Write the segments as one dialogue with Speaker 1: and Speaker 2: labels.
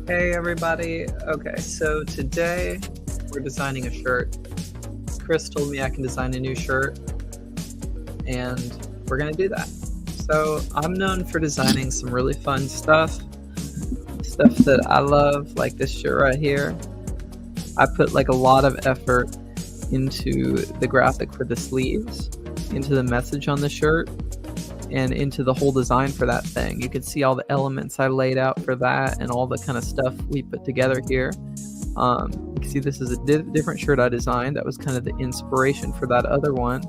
Speaker 1: Hey everybody. Okay, so today we're designing a shirt. Chris told me I can design a new shirt, and we're gonna do that. So I'm known for designing some really fun stuff that I love, like this shirt right here. I put like a lot of effort into the graphic for the sleeves, into the message on the shirt, and into the whole design for that thing. You can see all the elements I laid out for that and all the kind of stuff we put together here. You can see this is a different shirt I designed. That was kind of the inspiration for that other one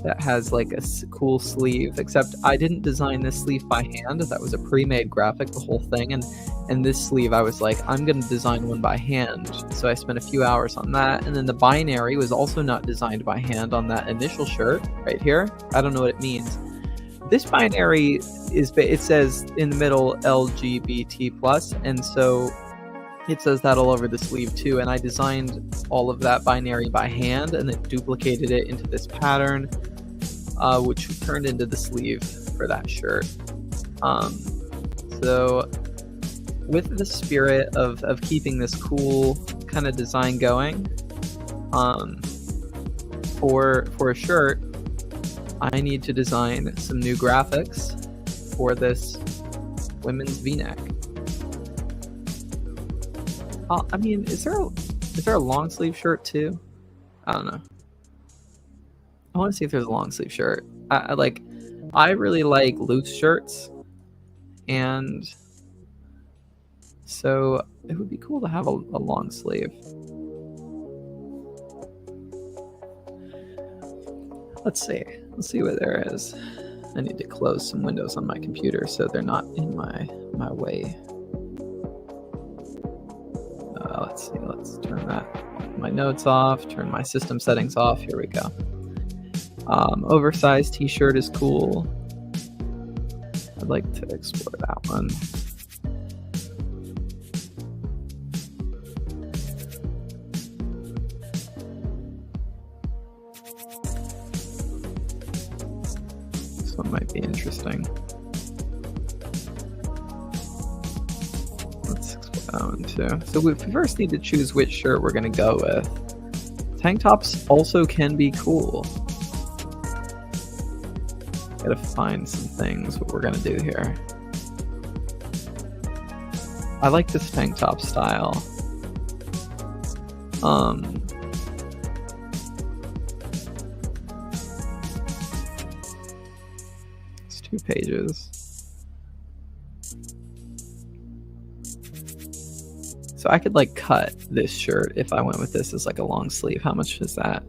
Speaker 1: that has like a cool sleeve, except I didn't design this sleeve by hand. That was a pre-made graphic, the whole thing. And this sleeve, I was like, I'm going to design one by hand. So I spent a few hours on that. And then the binary was also not designed by hand on that initial shirt right here. I don't know what it means. This binary it says in the middle LGBT+, and so it says that all over the sleeve too. And I designed all of that binary by hand and then duplicated it into this pattern, which turned into the sleeve for that shirt. So with the spirit of keeping this cool kind of design going, for a shirt, I need to design some new graphics for this women's V-neck. I mean, is there a long sleeve shirt too? I don't know. I want to see if there's a long sleeve shirt. I really like loose shirts, and so it would be cool to have a long sleeve. Let's see what there is. I need to close some windows on my computer so they're not in my way. Let's see, let's turn my notes off, turn my system settings off. Here we go. Oversized t-shirt is cool. I'd like to explore that one. This one might be interesting. Let's explore that one too. So we first need to choose which shirt we're going to go with. Tank tops also can be cool. Gotta find some things, what we're gonna do here. I like this tank top style. It's 2 pages. So I could like cut this shirt if I went with this as like a long sleeve. How much is that?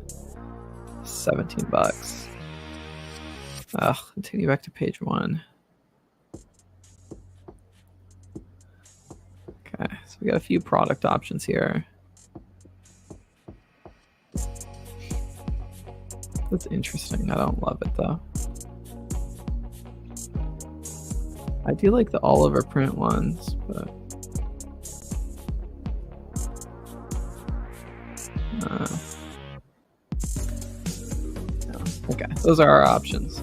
Speaker 1: $17. I'll take you back to page 1. Okay, so we got a few product options here. That's interesting. I don't love it though. I do like the all over print ones, but okay, those are our options.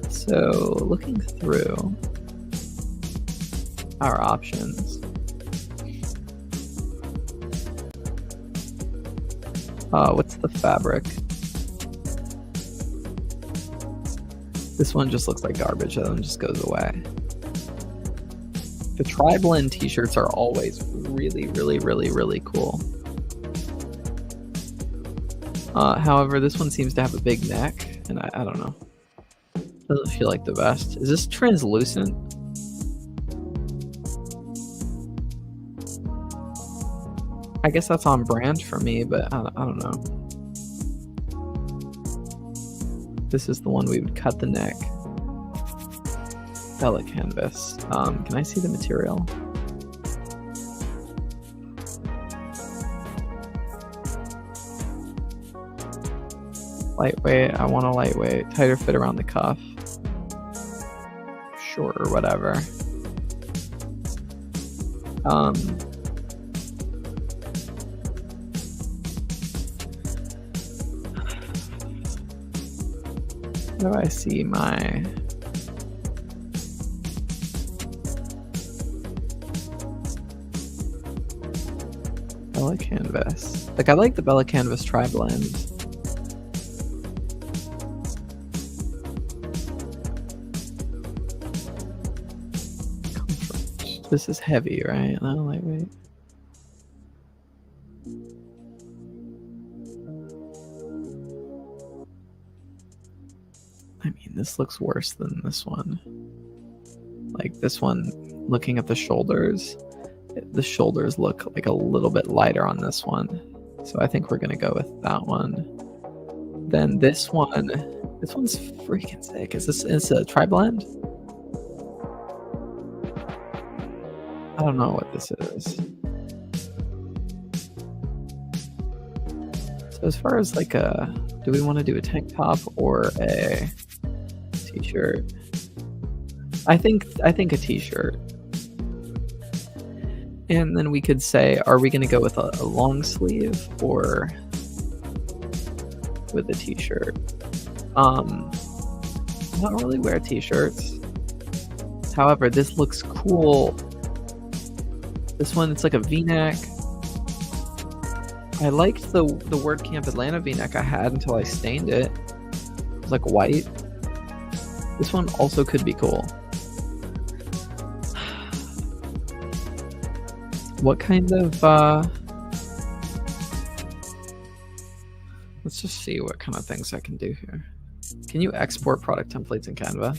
Speaker 1: So looking through our options, what's the fabric? This one just looks like garbage. That one just goes away. The tri-blend t-shirts are always really, really, really, really cool. However, this one seems to have a big neck, and I don't know. Doesn't feel like the best. Is this translucent? I guess that's on brand for me, but I don't know. This is the one we would cut the neck. Velvet canvas. Can I see the material? Lightweight. I want a lightweight. Tighter fit around the cuff. Short or whatever. How do I see my... Bella Canvas. Like, I like the Bella Canvas tri-blend. Comfort. This is heavy, right? Not lightweight. I mean, this looks worse than this one. Like, this one, looking at the shoulders look like a little bit lighter on this one. So I think we're going to go with that one. Then this one's freaking sick. Is a tri-blend? I don't know what this is. So as far as like do we want to do a tank top or a t-shirt? I think a t-shirt. And then we could say, are we going to go with a long sleeve or with a t-shirt? I don't really wear t-shirts. However, this looks cool. This one, it's like a v-neck. I liked the WordCamp Atlanta v-neck I had until I stained it. It was like white. This one also could be cool. What kind of, let's just see what kind of things I can do here. Can you export product templates in Canva?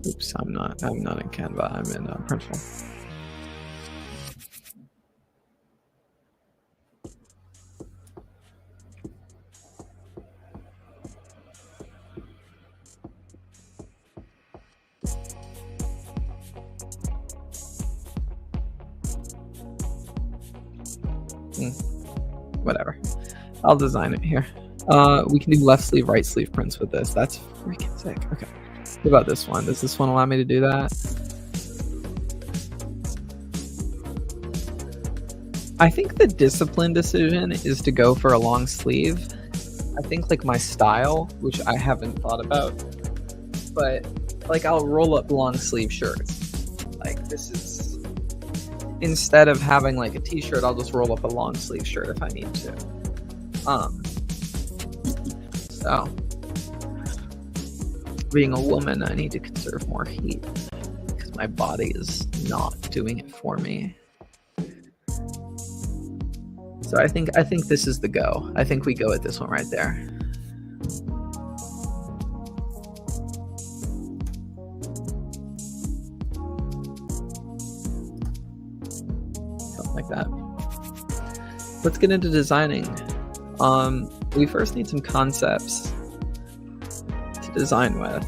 Speaker 1: Oops, I'm not in Canva, I'm in Printful. Whatever. I'll design it here. We can do left sleeve, right sleeve prints with this. That's freaking sick. Okay. What about this one? Does this one allow me to do that? I think the discipline decision is to go for a long sleeve. I think like my style, which I haven't thought about, but like I'll roll up long sleeve shirts. Like this is, instead of having like a t-shirt, I'll just roll up a long sleeve shirt if I need to. So being a woman, I need to conserve more heat because my body is not doing it for me. So I think this is the go. I think we go with this one right there. Something like that. Let's get into designing. We first need some concepts to design with.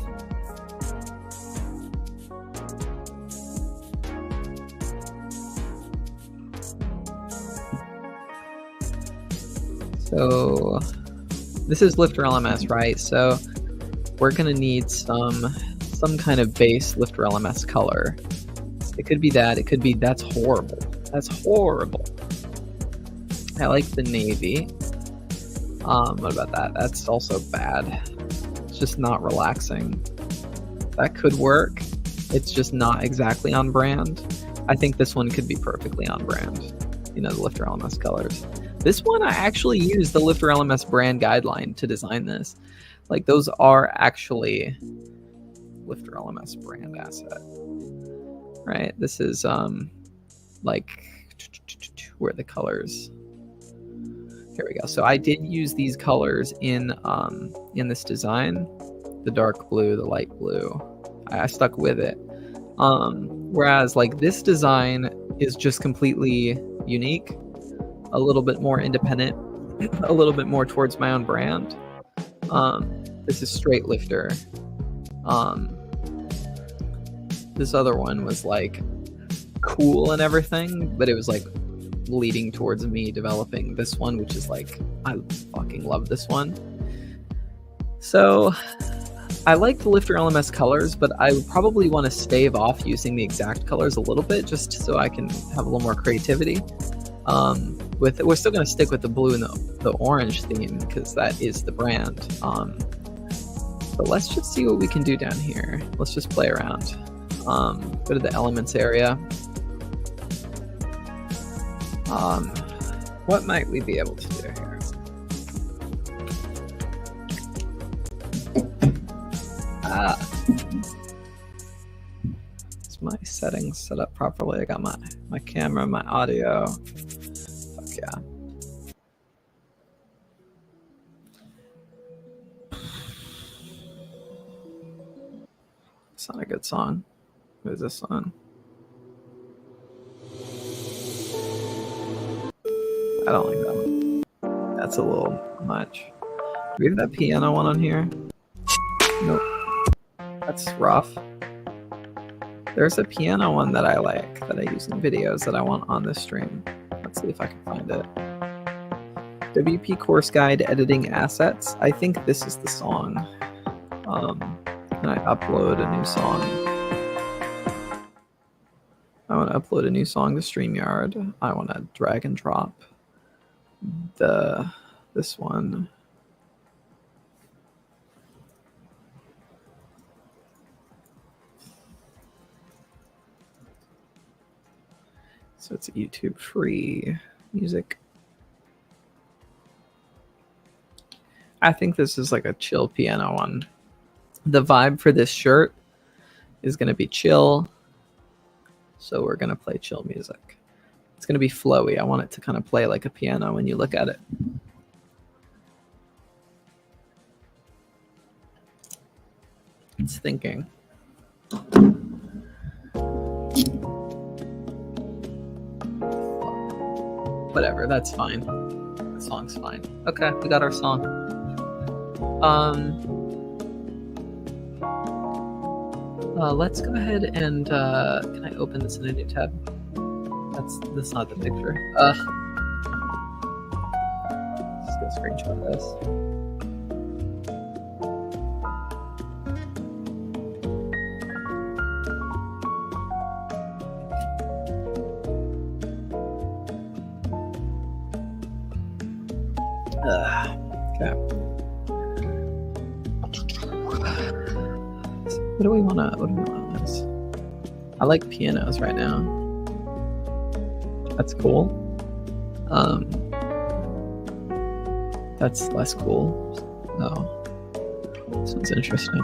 Speaker 1: So this is LifterLMS, right? So we're gonna need some kind of base LifterLMS color. It could be that, it could be, that's horrible. That's horrible. I like the navy. What about that? That's also bad. It's just not relaxing. That could work. It's just not exactly on brand. I think this one could be perfectly on brand. You know, the LifterLMS colors. This one, I actually used the LifterLMS brand guideline to design this. Like, those are actually LifterLMS brand asset. Right? This is, like, where are the colors? Here we go. So I did use these colors in this design, the dark blue, the light blue. I stuck with it. Whereas like this design is just completely unique, a little bit more independent, a little bit more towards my own brand. This is straight lifter. This other one was like cool and everything, but it was like leading towards me developing this one, which is like, I fucking love this one. So I like the LifterLMS colors, but I would probably want to stave off using the exact colors a little bit, just so I can have a little more creativity. We're still going to stick with the blue and the orange theme because that is the brand. But let's just see what we can do down here. Let's just play around. Go to the elements area. What might we be able to do here? Is my settings set up properly? I got my camera, my audio. Fuck yeah. It's not a good song. What is this song? I don't like that one. That's a little much. Do we have that piano one on here? Nope. That's rough. There's a piano one that I like, that I use in videos that I want on this stream. Let's see if I can find it. WP Course Guide Editing Assets. I think this is the song. Can I upload a new song? I want to upload a new song to StreamYard. I want to drag and drop this one. So it's YouTube free music. I think this is like a chill piano one. The vibe for this shirt is going to be chill. So we're going to play chill music. It's going to be flowy. I want it to kind of play like a piano when you look at it. It's thinking. Whatever, that's fine. The song's fine. Okay, we got our song. Let's go ahead and can I open this in a new tab? That's not the picture. Just get a screenshot of this. Okay. What do we want on this? I like pianos right now. That's cool. That's less cool. Oh, this one's interesting.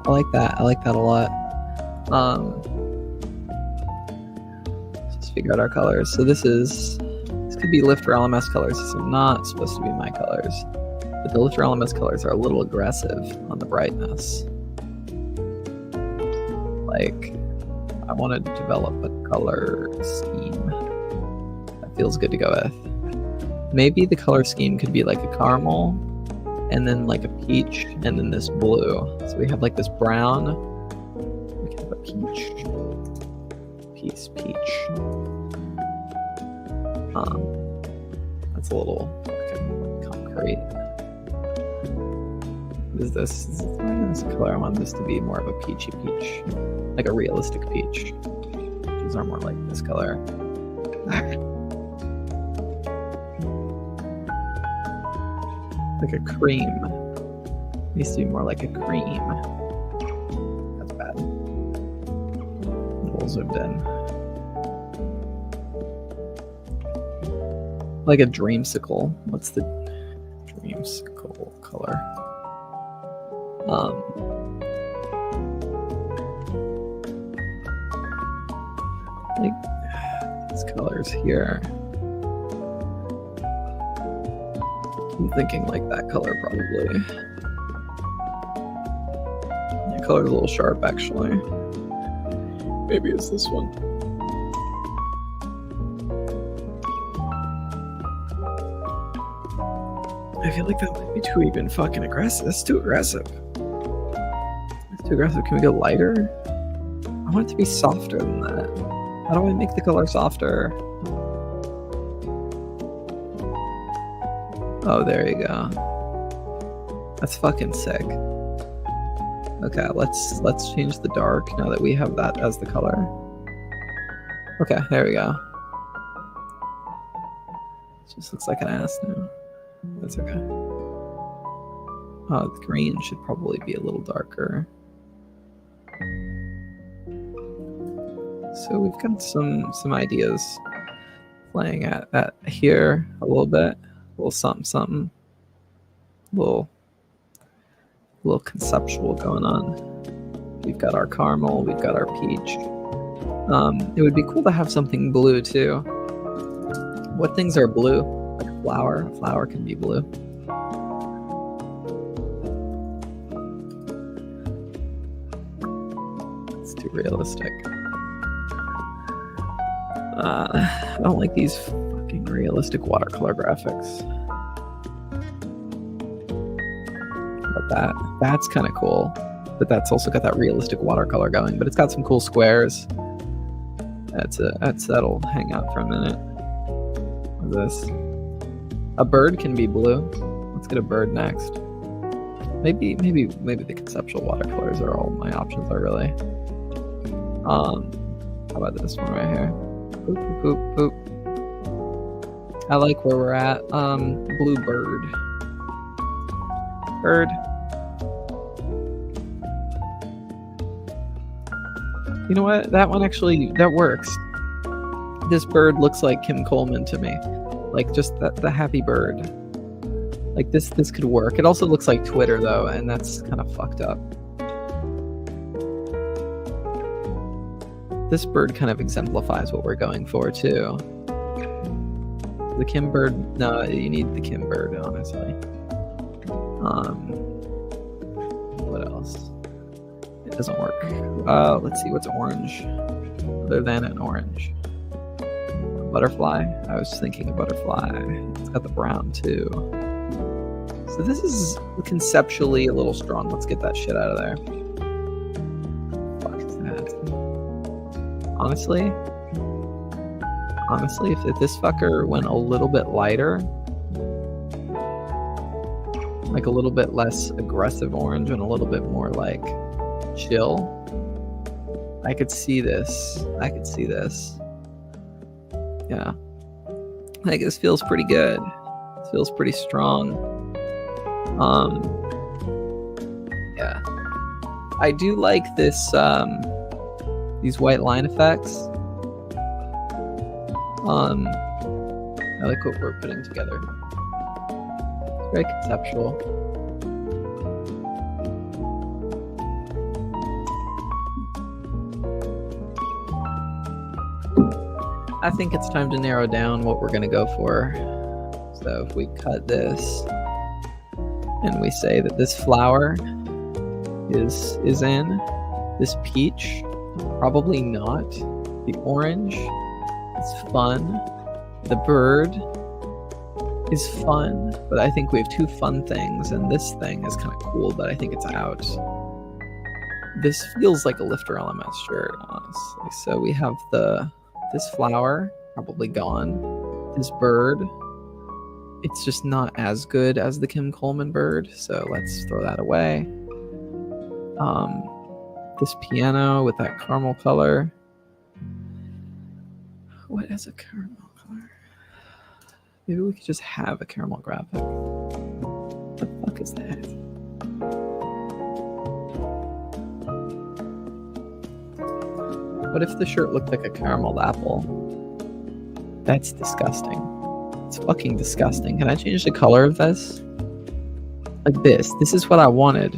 Speaker 1: I like that. I like that a lot. Let's just figure out our colors. So this could be LifterLMS colors. These are not supposed to be my colors, but the LifterLMS colors are a little aggressive on the brightness. Like, I want to develop a color scheme that feels good to go with. Maybe the color scheme could be like a caramel, and then like a peach, and then this blue. So we have like this brown. We can have a peach. Peach. That's a little concrete. What is this? This color. I want this to be more of a peachy peach, like a realistic peach. Peaches are more like this color. Like a cream. It needs to be more like a cream. That's bad. A little zoomed in. Like a dreamsicle. What's the dreamsicle color? Like these colors here. I'm thinking like that color probably. That color's a little sharp actually. Maybe it's this one. I feel like that might be too even fucking aggressive. That's too aggressive. That's too aggressive. Can we go lighter? I want it to be softer than that. How do I make the color softer? Oh, there you go. That's fucking sick. Okay, let's change the dark now that we have that as the color. Okay, there we go. It just looks like an ass now. That's okay. Oh, the green should probably be a little darker. So we've got some ideas playing at here a little bit, a little something, little conceptual going on. We've got our caramel, we've got our peach. It would be cool to have something blue too. What things are blue? Like a flower. A flower can be blue. It's too realistic. I don't like these fucking realistic watercolor graphics. But that's kind of cool. But that's also got that realistic watercolor going. But it's got some cool squares. That'll hang out for a minute. What's this? A bird can be blue. Let's get a bird next. Maybe the conceptual watercolors are all my options are really. How about this one right here? Boop, boop, boop, boop. I like where we're at. Blue bird. Bird. You know what? That one actually, that works. This bird looks like Kim Coleman to me. Like just the happy bird. Like this could work. It also looks like Twitter though, and that's kind of fucked up. This bird kind of exemplifies what we're going for too. The Kim bird, no, you need the Kim bird, honestly. What else? It doesn't work. Let's see, what's orange? Other than an orange. Butterfly? I was thinking of butterfly. It's got the brown too. So this is conceptually a little strong. Let's get that shit out of there. Fuck is that? Honestly, if this fucker went a little bit lighter, like a little bit less aggressive orange and a little bit more like chill, I could see this. Yeah. Like this feels pretty good. It feels pretty strong. Yeah. I do like this, these white line effects. I like what we're putting together. It's very conceptual. I think it's time to narrow down what we're going to go for. So if we cut this and we say that this flower is in, this peach, probably not. The orange is fun. The bird is fun, but I think we have two fun things, and this thing is kind of cool, but I think it's out. This feels like a LifterLMS shirt, honestly. So we have this flower, probably gone. This bird, it's just not as good as the Kim Coleman bird, so let's throw that away. This piano with that caramel color. What is a caramel color? Maybe we could just have a caramel graphic. What the fuck is that? What if the shirt looked like a carameled apple? That's disgusting. It's fucking disgusting. Can I change the color of this? Like this. This is what I wanted.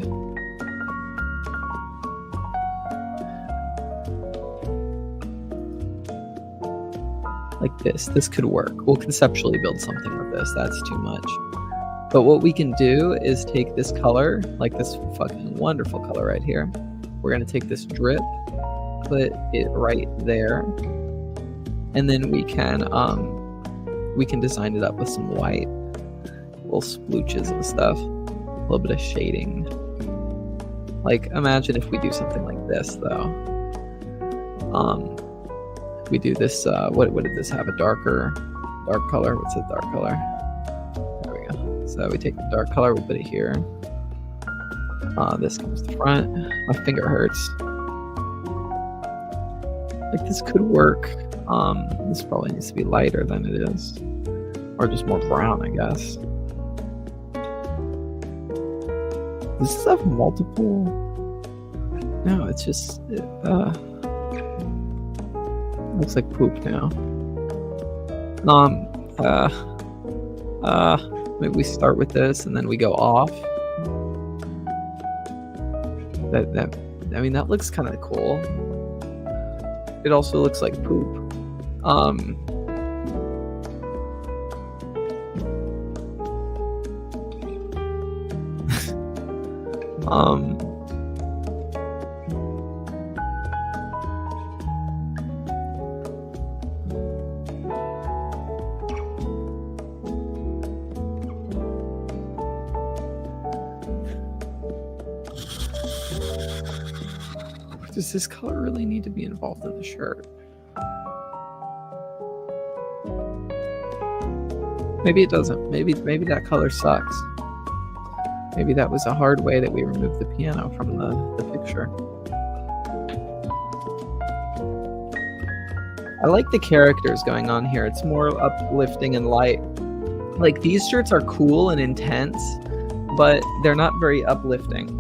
Speaker 1: Like this. This could work. We'll conceptually build something with this. That's too much. But what we can do is take this color, like this fucking wonderful color right here. We're going to take this drip, put it right there, and then we can design it up with some white, little splooches and stuff, a little bit of shading. Like, imagine if we do something like this, though. We do this, what did this have? A dark color? What's a dark color? There we go. So we take the dark color, we put it here. This comes to the front. My finger hurts. Like, this could work. This probably needs to be lighter than it is. Or just more brown, I guess. Does this have multiple? No, it's just... Looks like poop now. Maybe we start with this and then we go off. I mean, that looks kind of cool. It also looks like poop. Does this color really need to be involved in the shirt? Maybe it doesn't. Maybe that color sucks. Maybe that was a hard way that we removed the piano from the picture. I like the characters going on here. It's more uplifting and light. Like, these shirts are cool and intense, but they're not very uplifting.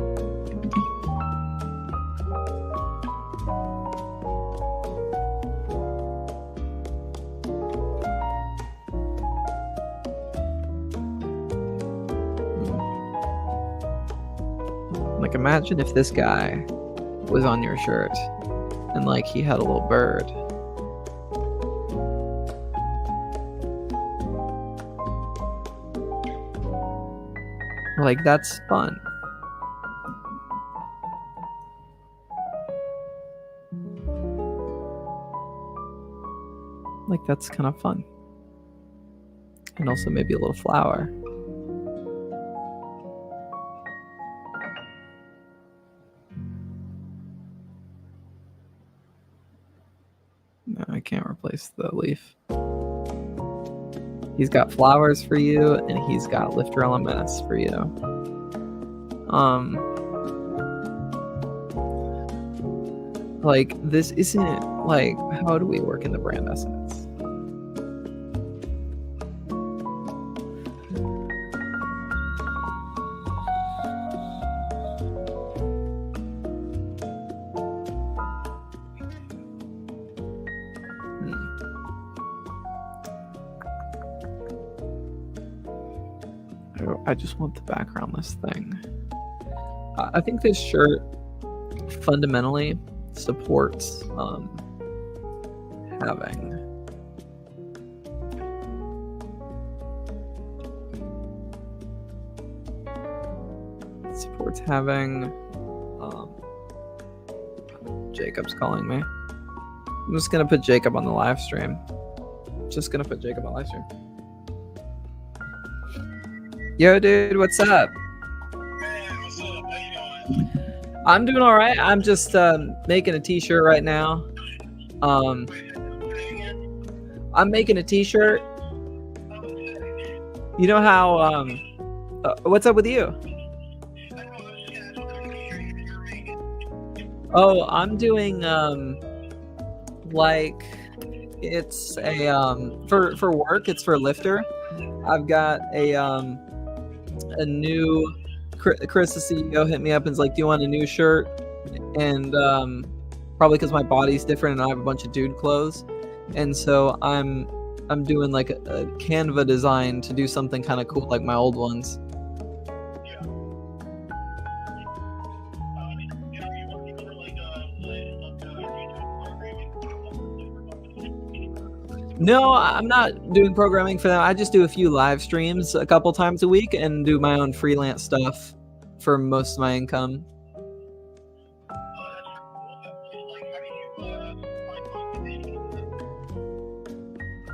Speaker 1: Like, imagine if this guy was on your shirt and like he had a little bird. Like, that's fun. Like, that's kind of fun. And also maybe a little flower. No, I can't replace the leaf. He's got flowers for you, and he's got LifterLMS for you. Like, this isn't, like, how do we work in the brand essence? I just want the backgroundless thing. I think this shirt fundamentally supports having Jacob's calling me. I'm just gonna put Jacob on the live stream. Yo, dude, what's up?
Speaker 2: Man, what's up? How you doing?
Speaker 1: I'm doing all right. I'm just making a t-shirt right now. I'm making a t-shirt. You know how what's up with you? Oh, I'm doing like, it's a for work, it's for Lifter. I've got a new Chris, the CEO, hit me up and was like, do you want a new shirt? And probably because my body's different and I have a bunch of dude clothes, and so I'm doing like a Canva design to do something kind of cool like my old ones. No, I'm not doing programming for them. I just do a few live streams a couple times a week and do my own freelance stuff for most of my income.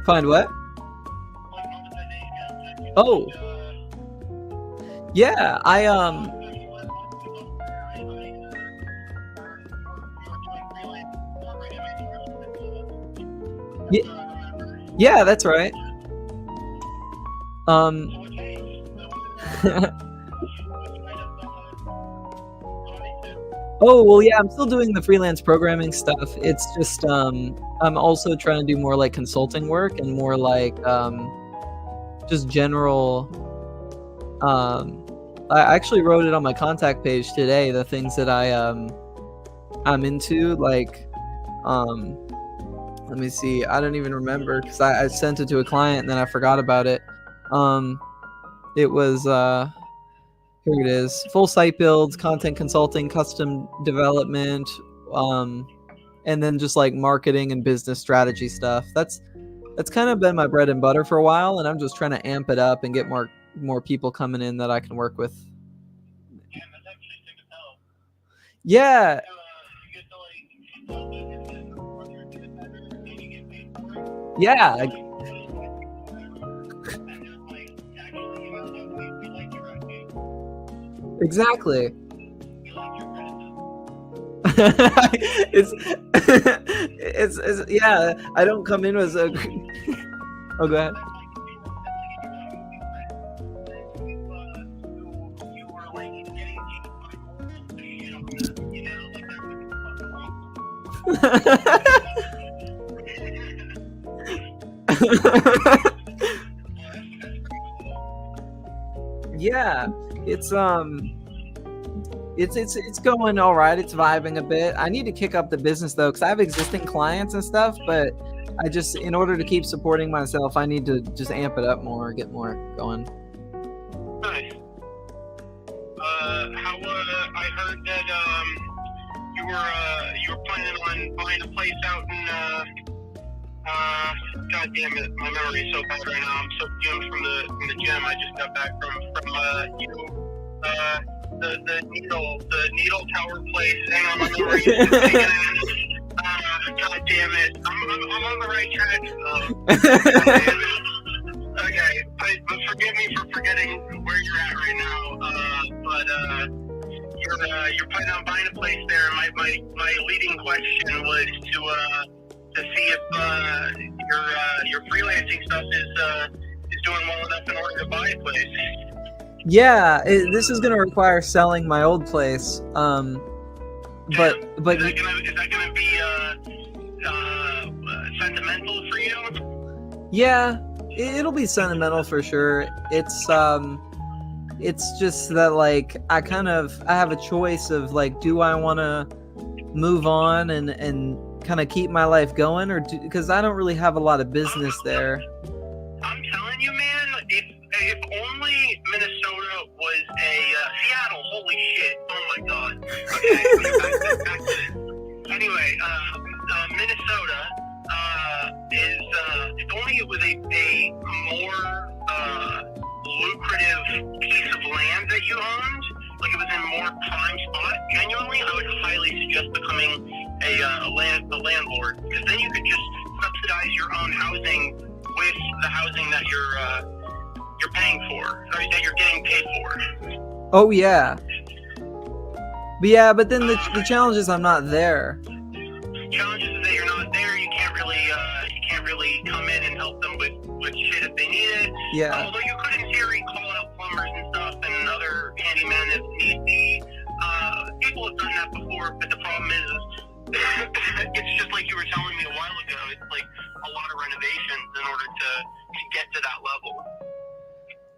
Speaker 1: Find what? Oh. Yeah, Yeah, that's right. Oh, well, yeah, I'm still doing the freelance programming stuff. It's just I'm also trying to do more like consulting work and more like just general. I actually wrote it on my contact page today, the things that I'm into, like Let me see. I don't even remember because I sent it to a client and then I forgot about it. It was here it is. Full site builds, content consulting, custom development, and then just like marketing and business strategy stuff. That's kind of been my bread and butter for a while, and I'm just trying to amp it up and get more people coming in that I can work with.
Speaker 2: Yeah, that's actually sick as hell.
Speaker 1: Yeah.
Speaker 2: You get to like
Speaker 1: Yeah. Exactly. it's yeah. I don't come in as a. Oh, go ahead. Yeah, it's going all right. It's vibing a bit. I need to kick up the business though, because I have existing clients and stuff, but I just, in order to keep supporting myself, I need to just amp it up more, get more going.
Speaker 2: Nice. How I heard that you were planning on buying a place out in God damn it, my memory is so bad right now. I'm so fumed from the gym. I just got back from the needle tower place. Hang on, my memory is God damn it. I'm on the right track. Okay, but forgive me for forgetting where you're at right now. But you're planning on buying a place there. My leading question was to see if your freelancing stuff is doing well enough in order to buy a place.
Speaker 1: Yeah, this is going to require selling my old place. But
Speaker 2: is that gonna be sentimental for you?
Speaker 1: Yeah, it'll be sentimental for sure. It's just that like I have a choice of like, do I want to move on and kind of keep my life going, or because I don't really have a lot of business there.
Speaker 2: I'm telling you, man, if only Minnesota was a Seattle. Holy shit! Oh my god. Okay, back to this. Anyway, Minnesota is if only it was a more lucrative piece of land that you owned, like it was in a more prime spot. Genuinely, I would highly suggest becoming a landlord, because then you could just subsidize your own housing with the housing that you're paying for, or that you're getting paid for.
Speaker 1: Oh yeah. But then the challenge is I'm not there.
Speaker 2: Challenge is that you're not there. You can't really come in and help them with shit if they need it.
Speaker 1: Yeah.
Speaker 2: Although you could in theory call out plumbers and stuff and other handymen if need be. People have done that before, but the problem is it's just like you were telling me a while ago. It's like a lot of renovations in order to get to that level.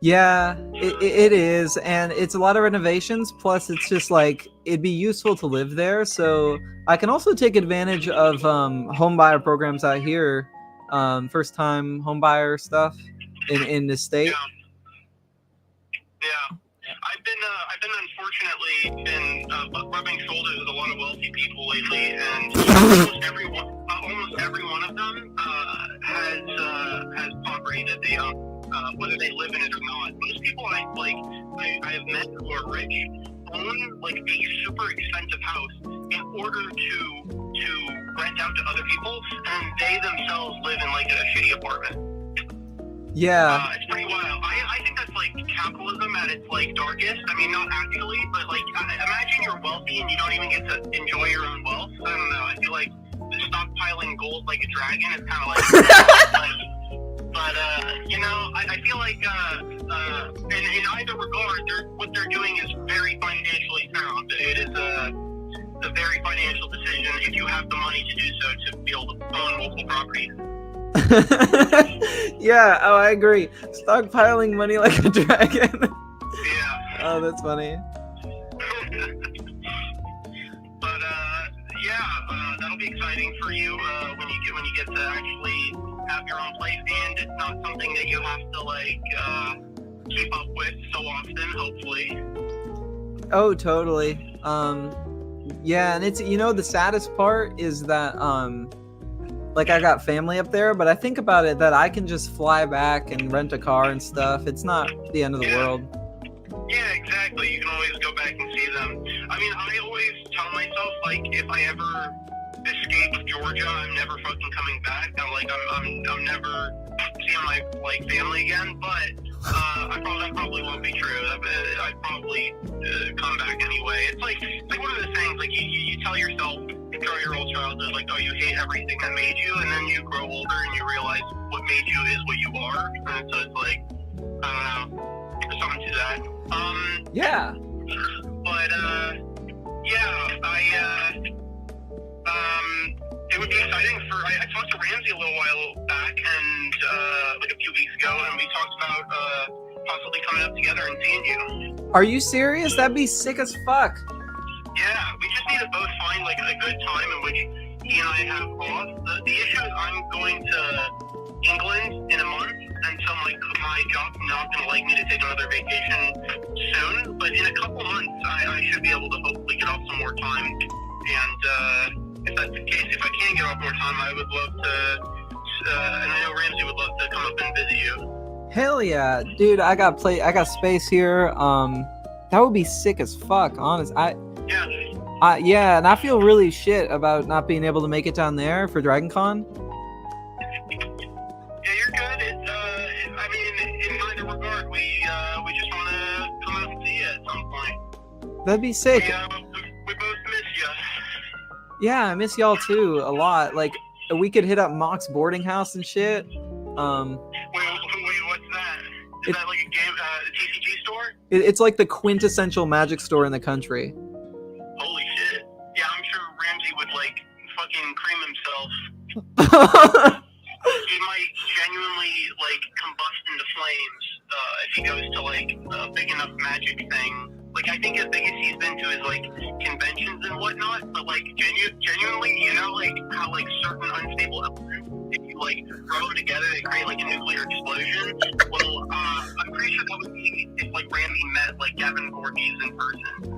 Speaker 1: Yeah, it is, and it's a lot of renovations, plus it's just like it'd be useful to live there, so I can also take advantage of home buyer programs out here, first time home buyer stuff in the state.
Speaker 2: Yeah. I've been unfortunately rubbing shoulders with a lot of wealthy people lately, and almost every one of them has property that they own, whether they live in it or not. Most people I have met who are rich own like a super expensive house in order to rent out to other people, and they themselves live in like a shitty apartment.
Speaker 1: Yeah.
Speaker 2: It's pretty wild. I think that's like capitalism at its like darkest. I mean, not actually, but like imagine you're wealthy and you don't even get to enjoy your own wealth. I don't know. I feel like stockpiling gold like a dragon is kind of like, but you know, I feel like in either regard, what they're doing is very financially sound. It is a very financial decision if you have the money to do so, to be able to own multiple properties.
Speaker 1: Yeah, I agree. Stockpiling money like a dragon.
Speaker 2: Yeah.
Speaker 1: Oh, that's funny.
Speaker 2: But that that'll be exciting for you when you get to actually have your own place, and it's not something that you have to like keep up with so often. Hopefully.
Speaker 1: Oh, totally. Yeah, and it's, you know, the saddest part is that like I got family up there, but I think about it that I can just fly back and rent a car and stuff. It's not the end of the world.
Speaker 2: Yeah, exactly. You can always go back and see them. I mean, I always tell myself, like, if I ever escape Georgia, I'm never fucking coming back. I'm never seeing my like family again. But that probably won't be true. I'd probably come back anyway. It's like one of those things. Like you tell yourself throughout your whole childhood, like, oh, you hate everything that made you, and then you grow older and you realize what made you is what you are. And so it's like, I don't know, there's something to that.
Speaker 1: Yeah.
Speaker 2: But it would be exciting I talked to Ramsey a little while back, and like a few weeks ago, and we talked about possibly coming up together and seeing you.
Speaker 1: Are you serious? That'd be sick as fuck.
Speaker 2: Yeah, we just need to both find like a good time in which he and I have off. The issue is I'm going to England in a month, and so my job's not going to like me to take another vacation soon, but in a couple months I should be able to hopefully get off some more time, and if that's the case, if I can get off more time, I would love to, and I know Ramsey would love to come up and visit you.
Speaker 1: Hell yeah, dude, I got space here. That would be sick as fuck, honest. Yeah, and I feel really shit about not being able to make it down there for Dragon Con.
Speaker 2: Yeah, you're good. I mean, in neither regard, we just want to come out and see you at some point.
Speaker 1: That'd be sick.
Speaker 2: We both miss you.
Speaker 1: Yeah, I miss y'all too a lot. Like, we could hit up Mock's boarding house and shit.
Speaker 2: Wait, what's that? Is that like a game, a TCG store?
Speaker 1: It's like the quintessential Magic store in the country.
Speaker 2: Holy shit. Yeah, I'm sure Ramsey would like fucking cream himself. He might genuinely like combust into flames if he goes to like a big enough Magic thing. Like, I think as big as he's been to is like conventions and whatnot, but like genuinely, you know, like how like certain unstable elements, if you like throw them together, they create like a nuclear explosion. Well, I'm pretty sure that would be if like Randy met like Gavin Voorhees in person.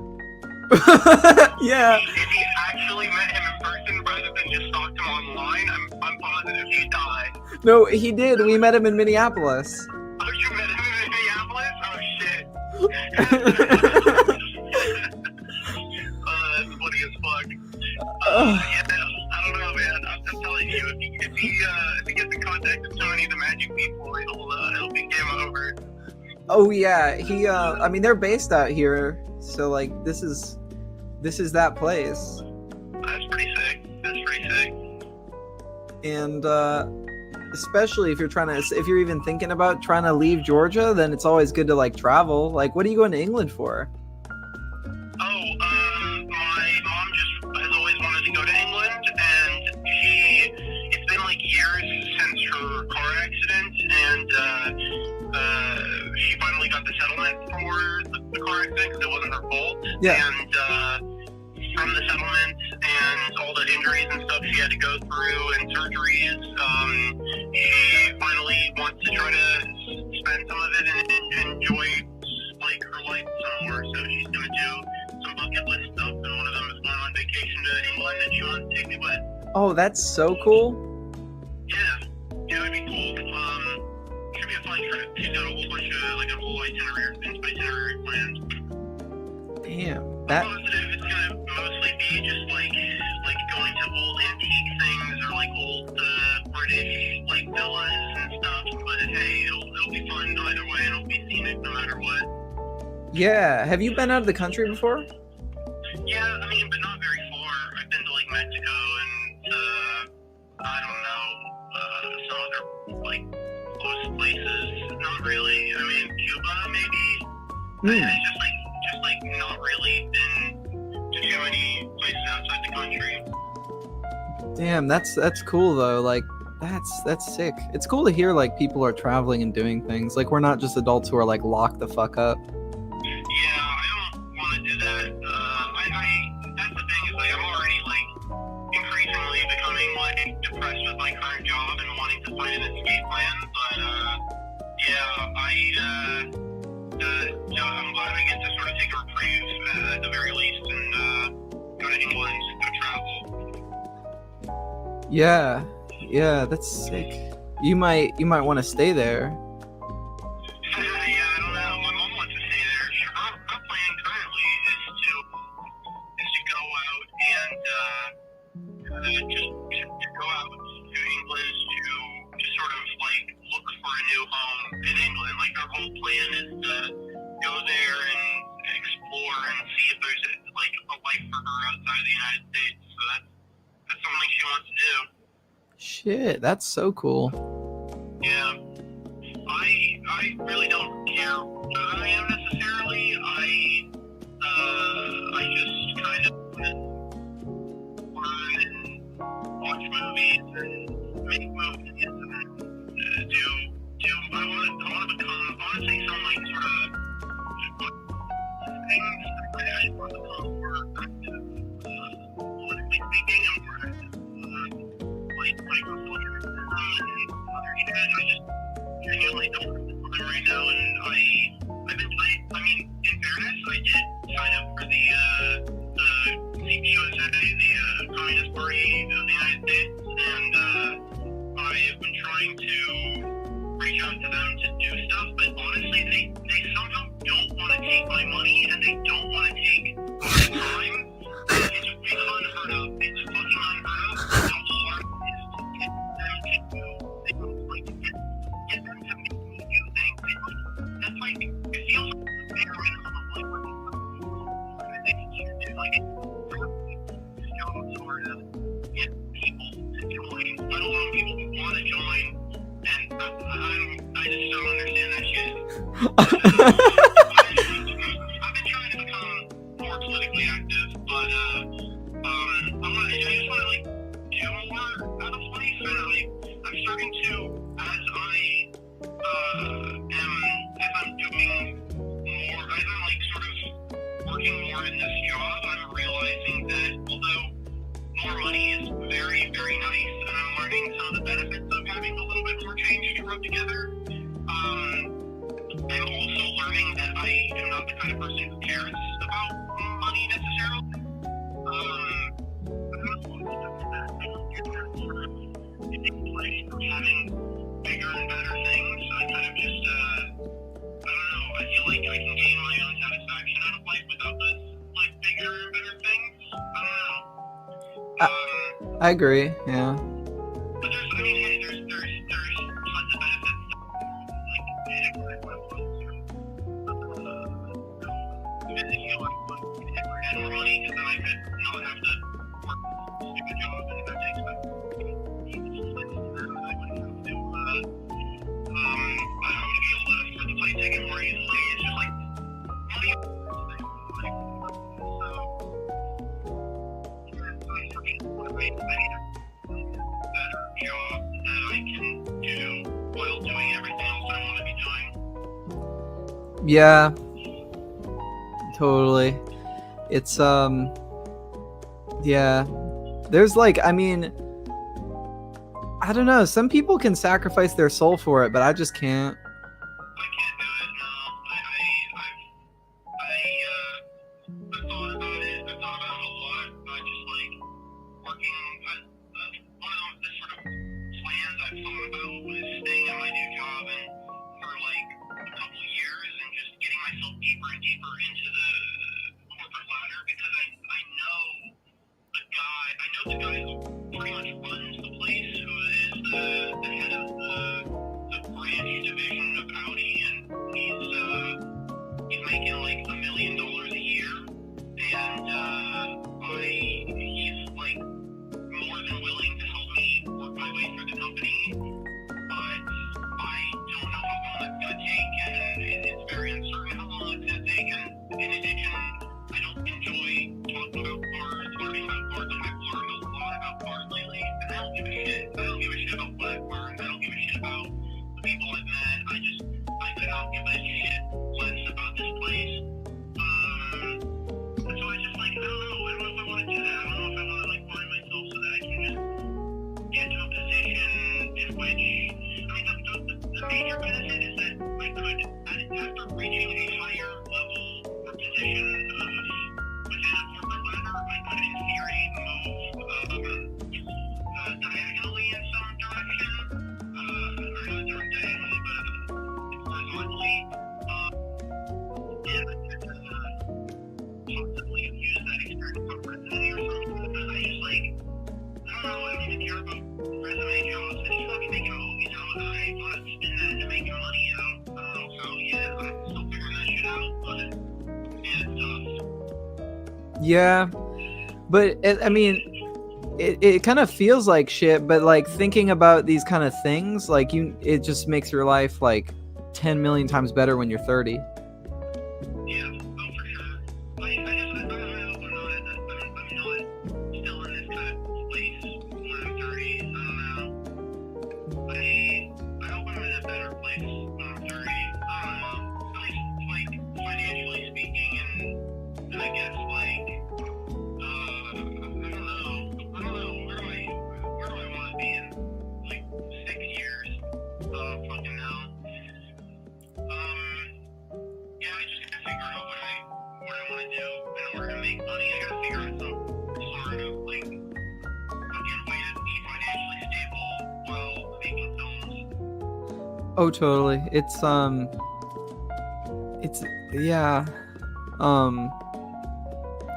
Speaker 1: Yeah.
Speaker 2: If he actually met him in person rather than just stalked him online, I'm positive he'd die.
Speaker 1: No, he did. We met him in Minneapolis.
Speaker 2: Oh, you met him in Minneapolis? Oh, shit. That's funny as fuck. Yeah, I don't know, man. I'm telling you, if he gets in contact with so many of the Magic people, it'll be game over.
Speaker 1: Oh yeah, I mean, they're based out here, so like this is that place.
Speaker 2: That's pretty sick.
Speaker 1: And especially if you're even thinking about trying to leave Georgia, then it's always good to like travel. Like, what are you going to England for?
Speaker 2: Oh, my mom just has always wanted to go to England, and it's been like years since her car accident, and she finally got the settlement for the car accident because it wasn't her fault.
Speaker 1: Yeah.
Speaker 2: And from the settlement and all the injuries and stuff she had to go through and surgeries, she finally wants to try to spend some of it and enjoy like her life some more. So she's gonna do some bucket list stuff, and one of them is going on vacation to England, and she wants to take me with.
Speaker 1: Oh, that's so cool.
Speaker 2: Yeah, it'd be cool. Should be a fun trip. She's got a whole bunch of like a whole itinerary planned.
Speaker 1: Damn,
Speaker 2: I'm positive it's gonna mostly be just like going to old antique things or like old British like villas and stuff. But hey, it'll be fun either way, and it'll be scenic no matter what.
Speaker 1: Yeah, have you been out of the country before?
Speaker 2: Yeah, I mean, but not very far. I've been to like Mexico and I don't know, some other like close places. Not really. I mean, Cuba maybe. It's just not really been to too many places outside the country.
Speaker 1: Damn, that's cool though. Like, that's sick. It's cool to hear like people are traveling and doing things. Like, we're not just adults who are like locked the fuck up.
Speaker 2: Yeah, I don't want to do that. That's the thing, is like I'm already like increasingly find an escape plan. But I'm glad I get to sort of take a reprieve at the very least and go to England, go travel.
Speaker 1: Yeah, that's sick. You might want to stay there.
Speaker 2: Yeah, I don't know. My mom wants to stay there. Her plan currently is to go out and just to go out to England to sort of like look for a new home in England. Like her whole plan is to go there and explore and see if there's like a life for her outside the United States. So that's something she wants to do.
Speaker 1: Shit, that's so cool.
Speaker 2: Yeah. I really don't care where I am necessarily. I just kind of learn and watch movies and make movies and do. I want to become honestly some like sort of things. I want to become more active, politically speaking, and more active, like Republican and other shit. I just genuinely don't have the time right now, and I've been playing. I mean, in fairness, I did sign up for the CPUSA, the Communist Party of the United States, and I have been trying to reach out to them to do stuff, but honestly, they somehow don't want to take my money, and they don't want to take my time. It's unheard of. It's fucking unheard of how hard it is to get them to do things, like get them to make me do things. That's like, it feels like the bare minimum of like what organizations should do. Like, it's sort of get people to join, let alone people who want to join. And I just don't understand that shit. I've been trying to become more politically active, but I just want to like do more out of place, and I'm starting to, as I'm doing more, as I'm like sort of working more in this job, I'm realizing that although more money is very, very nice, and I'm learning some of the benefits of having a little bit more change to rub together. I'm also learning that I am not the kind of person who cares about money necessarily. I don't get that sort of place of having bigger and better things. I kind of just, I don't know, I feel like I can gain my own satisfaction out of life without those, like, bigger and better things. I don't know.
Speaker 1: I agree, yeah.
Speaker 2: But there's tons of benefits. Like, if I want to visit you, I would get more money, because then I could not have to work a stupid job, and that takes my I wouldn't have to, I would be able to afford the plane ticket more easily. It's just like, money. I need a better job that I can do while doing everything else I want to be doing.
Speaker 1: Yeah, totally. It's yeah, there's like, I mean, I don't know, some people can sacrifice their soul for it, but I just can't.
Speaker 2: I can't do it, no. I've thought about it. I've thought about it a lot. I just like working. One of the sort of plans I've thought about was staying at my new job and for like a couple of years and just getting myself deeper and deeper into the corporate ladder, because I know the guy who pretty much runs the place, who is the head of the branch division of Audi, and he's making like $1 million a year, and he's like more than willing to help me work my way through the company, but I don't know how long that's going to take, and it's very uncertain how long it's going to take, and in addition, I don't enjoy talking about cars, learning about cars, and I've learned a lot about cars lately, and I don't give a shit. I don't give a shit about what I've learned. I don't give a shit about the people I've met. I could not give a shit less about this place. And so I just like, I don't know if I want to do that. I don't know if I want to like find myself so that I can just get to a position in which
Speaker 1: Yeah, but I mean, it kind of feels like shit, but like thinking about these kind of things, like it just makes your life like 10 million times better when you're 30.
Speaker 2: Yeah, oh for sure. I'm open on it. I'm not still in this kind of place when I'm 30. I don't know. I hope I'm in a better place when I'm 30. I don't know. At least like financially speaking, and I guess like I don't know. Where do I want to be in like 6 years? Fucking hell. Yeah, I just gotta figure out what I want to do in order to make money. I gotta figure out some sort of like fucking way to be financially stable while making films.
Speaker 1: Oh, totally. It's yeah.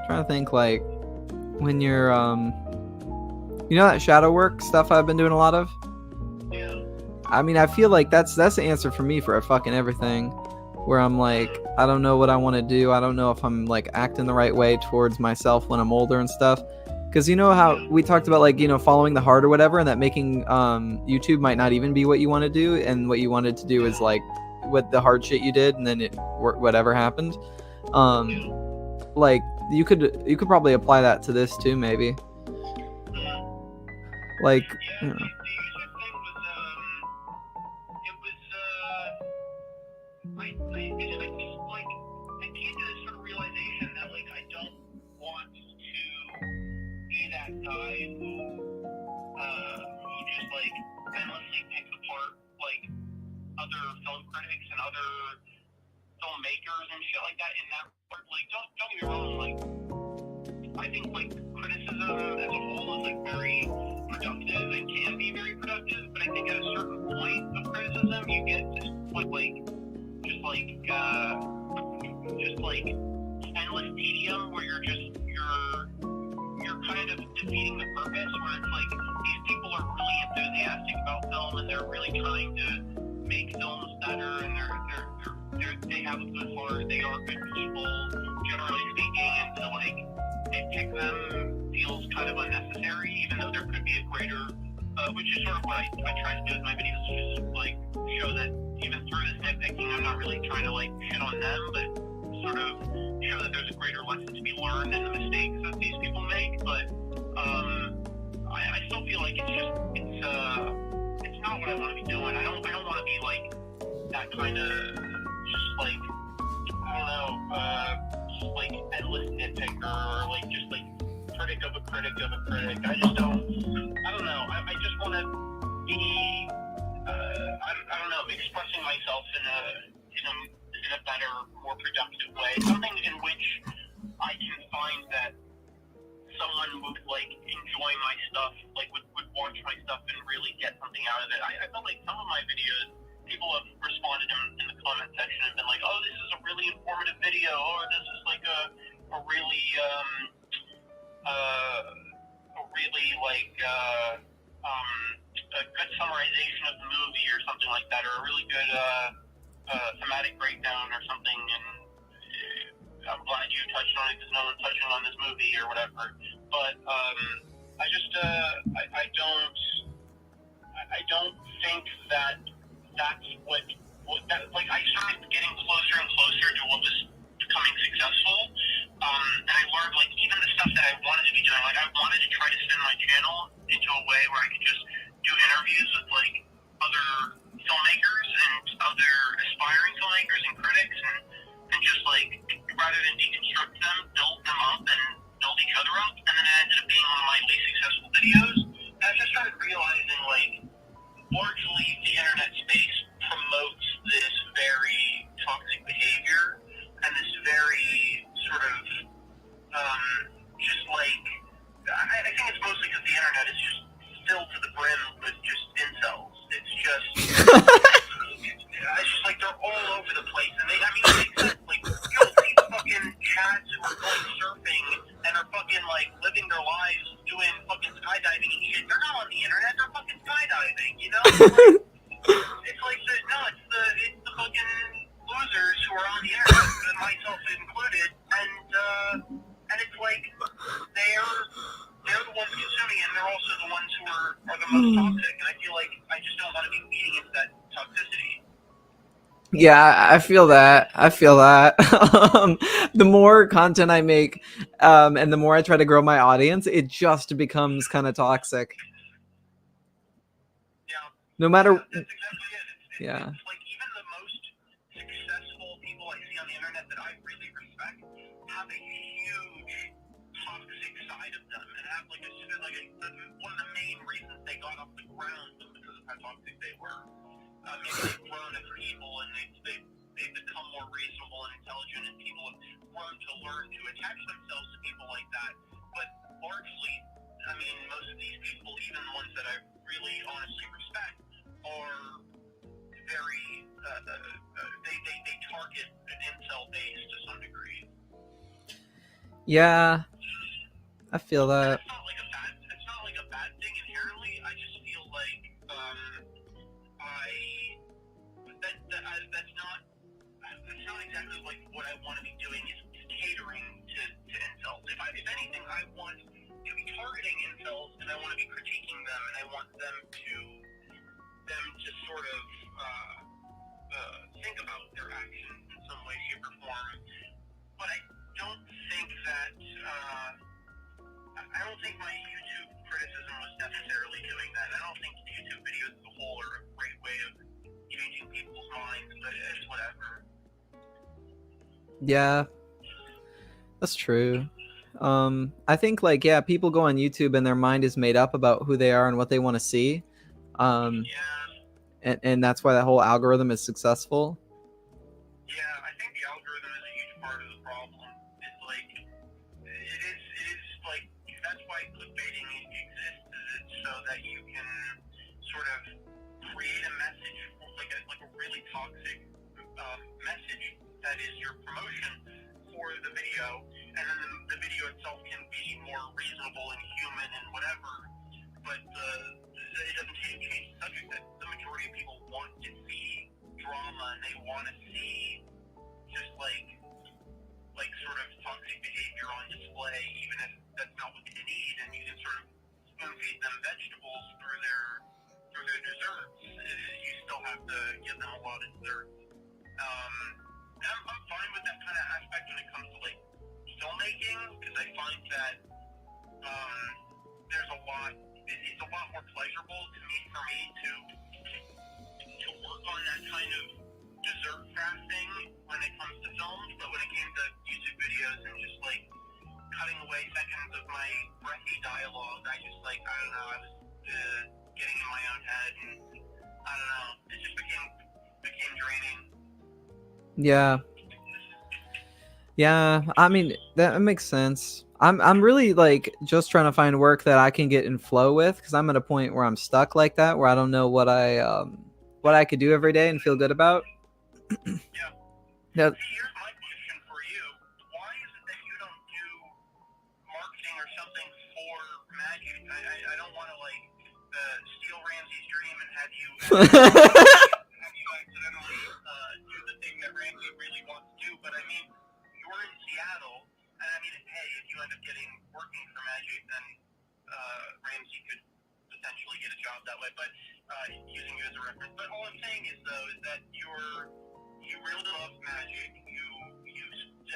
Speaker 1: Trying to think like when you're you know that shadow work stuff I've been doing a lot of?
Speaker 2: Yeah.
Speaker 1: I mean, I feel like that's the answer for me for fucking everything. Where I'm like, I don't know what I want to do. I don't know if I'm like acting the right way towards myself when I'm older and stuff. Because you know how we talked about like, you know, following the heart or whatever, and that making YouTube might not even be what you want to do, and what you wanted to do is like what the hard shit you did, and then whatever happened. Like you could probably apply that to this too, maybe. Like,
Speaker 2: Yeah,
Speaker 1: you know.
Speaker 2: the YouTube thing was, it was, I just, like, I came to this sort of realization that, like, I don't want to be that guy who just, like, endlessly picks apart, like, other film critics and other filmmakers and shit like that in that part. Like, don't get me wrong, like, I think, like, criticism as a whole is, like, very productive and can be very productive, but I think at a certain point of criticism, you get to this point, just like endless tedium, where you're kind of defeating the purpose, where it's like these people are really enthusiastic about film and they're really trying to make films better, and they have a good heart, they are good people, generally speaking, and so like nitpick them feels kind of unnecessary, even though there could be a greater, which is sort of what I try to do with my videos, just like show that even through this nitpicking, I'm not really trying to like shit on them, but sort of show that there's a greater lesson to be learned in the mistakes that these people make. But I still feel like it's not what I want to be doing. I don't want to be like that kind of just like I don't know, just like endless nitpicker, or like just like critic of a critic of a critic. I just don't. I don't know. I just want to be. I don't know. Expressing myself in a better, more productive way. Something in which I can find that someone would like enjoy my stuff, like would watch my stuff and really get something out of it. I felt like some of my videos, people have responded in the comment section and been like, "Oh, this is a really informative video," or "This is like a really a good summarization of the movie," or something like that, or a really good thematic breakdown or something. And I'm glad you touched on it because no one's touching on this movie or whatever. But I just I don't think that that's what that, like, I started getting closer and closer to what was becoming successful. And I learned, like, even the stuff that I wanted to be doing, like, I wanted to try to spin my channel into a way where I could just do interviews with, like, other filmmakers and other aspiring filmmakers and critics, and just, like, rather than deconstruct them, build them up and build each other up. And then it ended up being one of my least successful videos. And I just started realizing, like, largely the internet space promotes this very toxic behavior and this very sort of just like I think it's mostly because the internet is just filled to the brim with just incels. It's just it's just like they're all over the place, and it makes sense. Like, you'll see fucking chats who are going surfing and are fucking like living their lives doing fucking skydiving and shit. They're not on the internet, they're fucking skydiving, you know? It's like it's the fucking losers who are on the internet, and myself included, and it's like the most toxic, and I feel like I just don't want to be feeding into that toxicity.
Speaker 1: Yeah, I feel that. The more content I make, and the more I try to grow my audience, it just becomes kind of toxic.
Speaker 2: Yeah.
Speaker 1: No matter.
Speaker 2: Yeah, that's exactly it.
Speaker 1: Yeah.
Speaker 2: It's like even the most successful people I see on the internet that I really respect have a huge toxic side of them, and have like one of the main reasons they got off the ground was because of how toxic they were. Maybe they've grown as people and they've become more reasonable and intelligent, and people have grown to learn to attach themselves to people like that. But largely, I mean, most of these people, even the ones that I really honestly respect, are very they target an incel base to some degree.
Speaker 1: Yeah, I feel that.
Speaker 2: It's not like a bad thing inherently. I just feel like that's not exactly like what I want to be doing is catering to incels. If anything, I want to be targeting incels, and I want to be critiquing them, and I want them to sort of think about their actions in some way, shape, or form. But I don't think that I don't think my YouTube criticism was necessarily doing that. I don't think YouTube videos as a whole are a great way of changing people's minds, but it's whatever.
Speaker 1: Yeah, that's true. I think like, yeah, people go on YouTube and their mind is made up about who they are and what they want to see. And that's why that whole algorithm is successful.
Speaker 2: Yeah, I think the algorithm is a huge part of the problem. It's like it is like that's why clickbaiting exists, is it so that you can sort of create a message like a really toxic message that is your promotion for the video, and then the video itself can be more reasonable and human and whatever, but it doesn't change the subject that the majority of people want to see drama, and they want to see just like sort of toxic behavior on display, even if that's not what they need, and you can sort of spoon feed them vegetables through their desserts. You still have to give them a lot of desserts. I'm fine with that kind of aspect when it comes to like filmmaking, because I find that there's a lot. It's a lot more pleasurable for me to work on that kind of dessert crafting when it comes to films, but when it came to YouTube videos and just like cutting away seconds of my breathy dialogue, I don't know, I was getting in my own head, and I don't know, it just became draining.
Speaker 1: Yeah, I mean, that makes sense. I'm really like just trying to find work that I can get in flow with, because I'm at a point where I'm stuck like that, where I don't know what I could do every day and feel good about.
Speaker 2: Yeah. See, here's my question for you. Why is it that you don't do marketing or something for Magic? I don't want to like steal Ramsey's dream and have you accidentally do the thing that Ramsey really wants to do, but I mean, you're in Seattle, and I mean, hey, if you end up working for Magic, then Ramsey could potentially get a job that way, but using you as a reference. But all I'm saying is, though, is that you really love Magic. You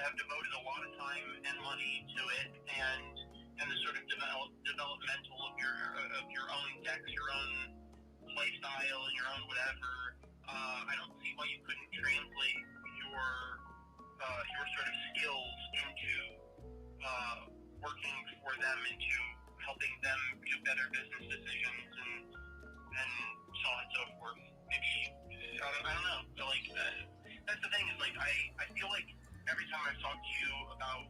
Speaker 2: have devoted a lot of time and money to it, and the sort of developmental of your own decks, your own play style, and your own whatever. I don't see why you couldn't translate your sort of skills into working for them, into helping them do better business decisions and so on and so forth. Maybe I don't know. So like that's the thing, is like I feel like every time I talk to you about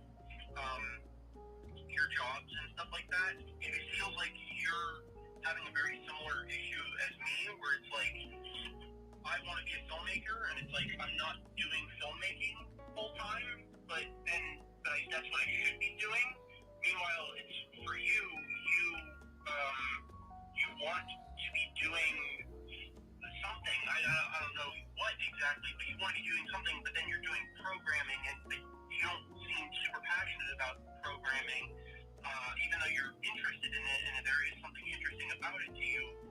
Speaker 2: your jobs and stuff like that, it feels like you're having a very similar issue as me, where it's like I want to be a filmmaker, and it's like I'm not doing filmmaking full time, but that's what I should be doing. Meanwhile, it's for you. You want to be doing something. I don't know what exactly, but you want to be doing something. But then you're doing programming, and you don't seem super passionate about programming, even though you're interested in it, and there is something interesting about it to you.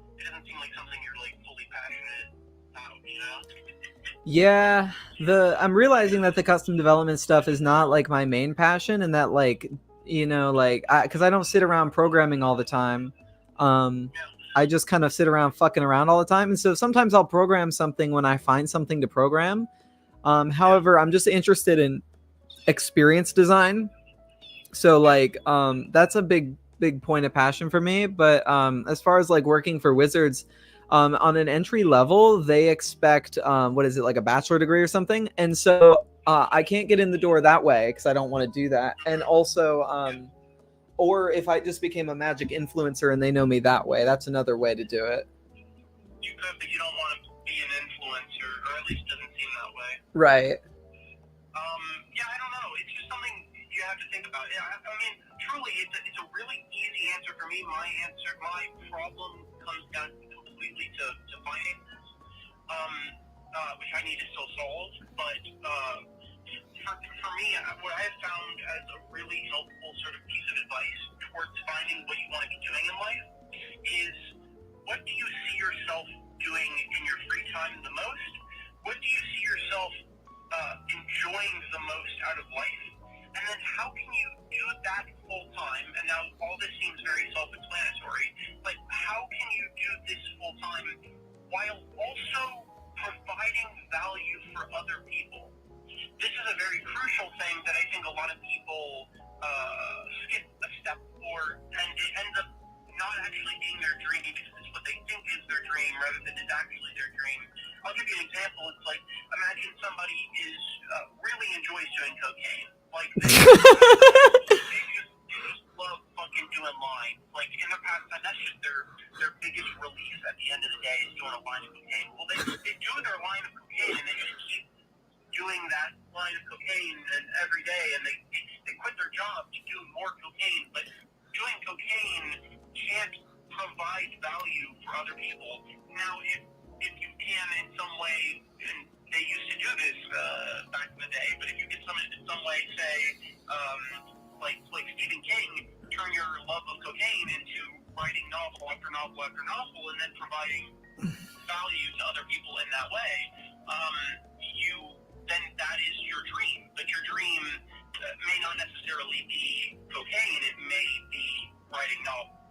Speaker 1: Yeah, I'm realizing that the custom development stuff is not like my main passion, and that like because I don't sit around programming all the time. I just kind of sit around fucking around all the time, and so sometimes I'll program something when I find something to program. However, I'm just interested in experience design, so like that's a big point of passion for me. But as far as like working for Wizards, on an entry level, they expect what is it, like a bachelor degree or something, and so I can't get in the door that way because I don't want to do that. And also, or if I just became a Magic influencer and they know me that way, that's another way to do it.
Speaker 2: You could, but you don't want to be an influencer, or at least doesn't seem that way.
Speaker 1: Right.
Speaker 2: Yeah, I don't know. It's just something you have to think about. Yeah, I mean, truly, it's a really easy answer for me. My problem comes down completely to finances, which I need to still solve. But for me, what I have found as a really helpful sort of piece of advice towards finding what you want to be doing in life is, what do you see yourself doing in your free time the most? What do you see yourself enjoying the most out of life? And then how can you do that full time? And now all this seems very self-explanatory, but how can you do this full time while also providing value for other people? This is a very crucial thing that I think a lot of people skip a step for, and it ends up not actually being their dream because it's what they think is their dream rather than it's actually their dream. I'll give you an example. It's like, imagine somebody really enjoys doing cocaine. Like, they just love fucking doing lines. Like, in their pastime, that's just their biggest relief at the end of the day is doing a line of cocaine. Well, they do their line of cocaine and they just keep doing that line of cocaine and every day, and they quit their job to do more cocaine. But doing cocaine can't provide value for other people. Now, if you can in some way, and they used to do this back in the day, but if you can in some way say, like Stephen King, turn your love of cocaine into writing novel after novel after novel, and then providing value to other people in that way, then that is your dream. But your dream may not necessarily be cocaine. It may be writing novels.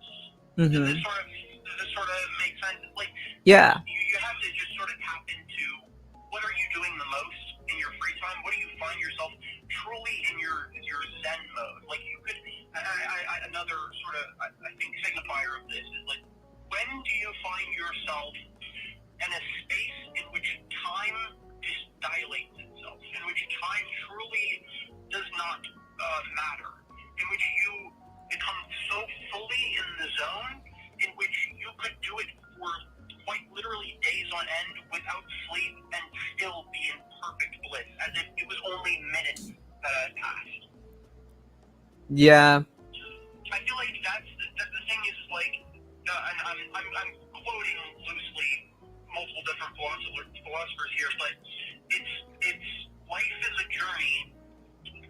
Speaker 1: Mm-hmm.
Speaker 2: Does this sort of make sense? Like,
Speaker 1: yeah.
Speaker 2: You have to just sort of tap into, what are you doing the most in your free time? What do you find yourself truly in your Zen mode? Like, you could, another sort of, I think, signifier of this is like, when do you find yourself in a space in which time dilates itself, in which time truly does not matter, in which you become so fully in the zone, in which you could do it for quite literally days on end without sleep and still be in perfect bliss, as if it was only minutes that had passed.
Speaker 1: Yeah.
Speaker 2: I feel like that's the thing is like, and I'm quoting loosely multiple different philosophers here, but it's life is a journey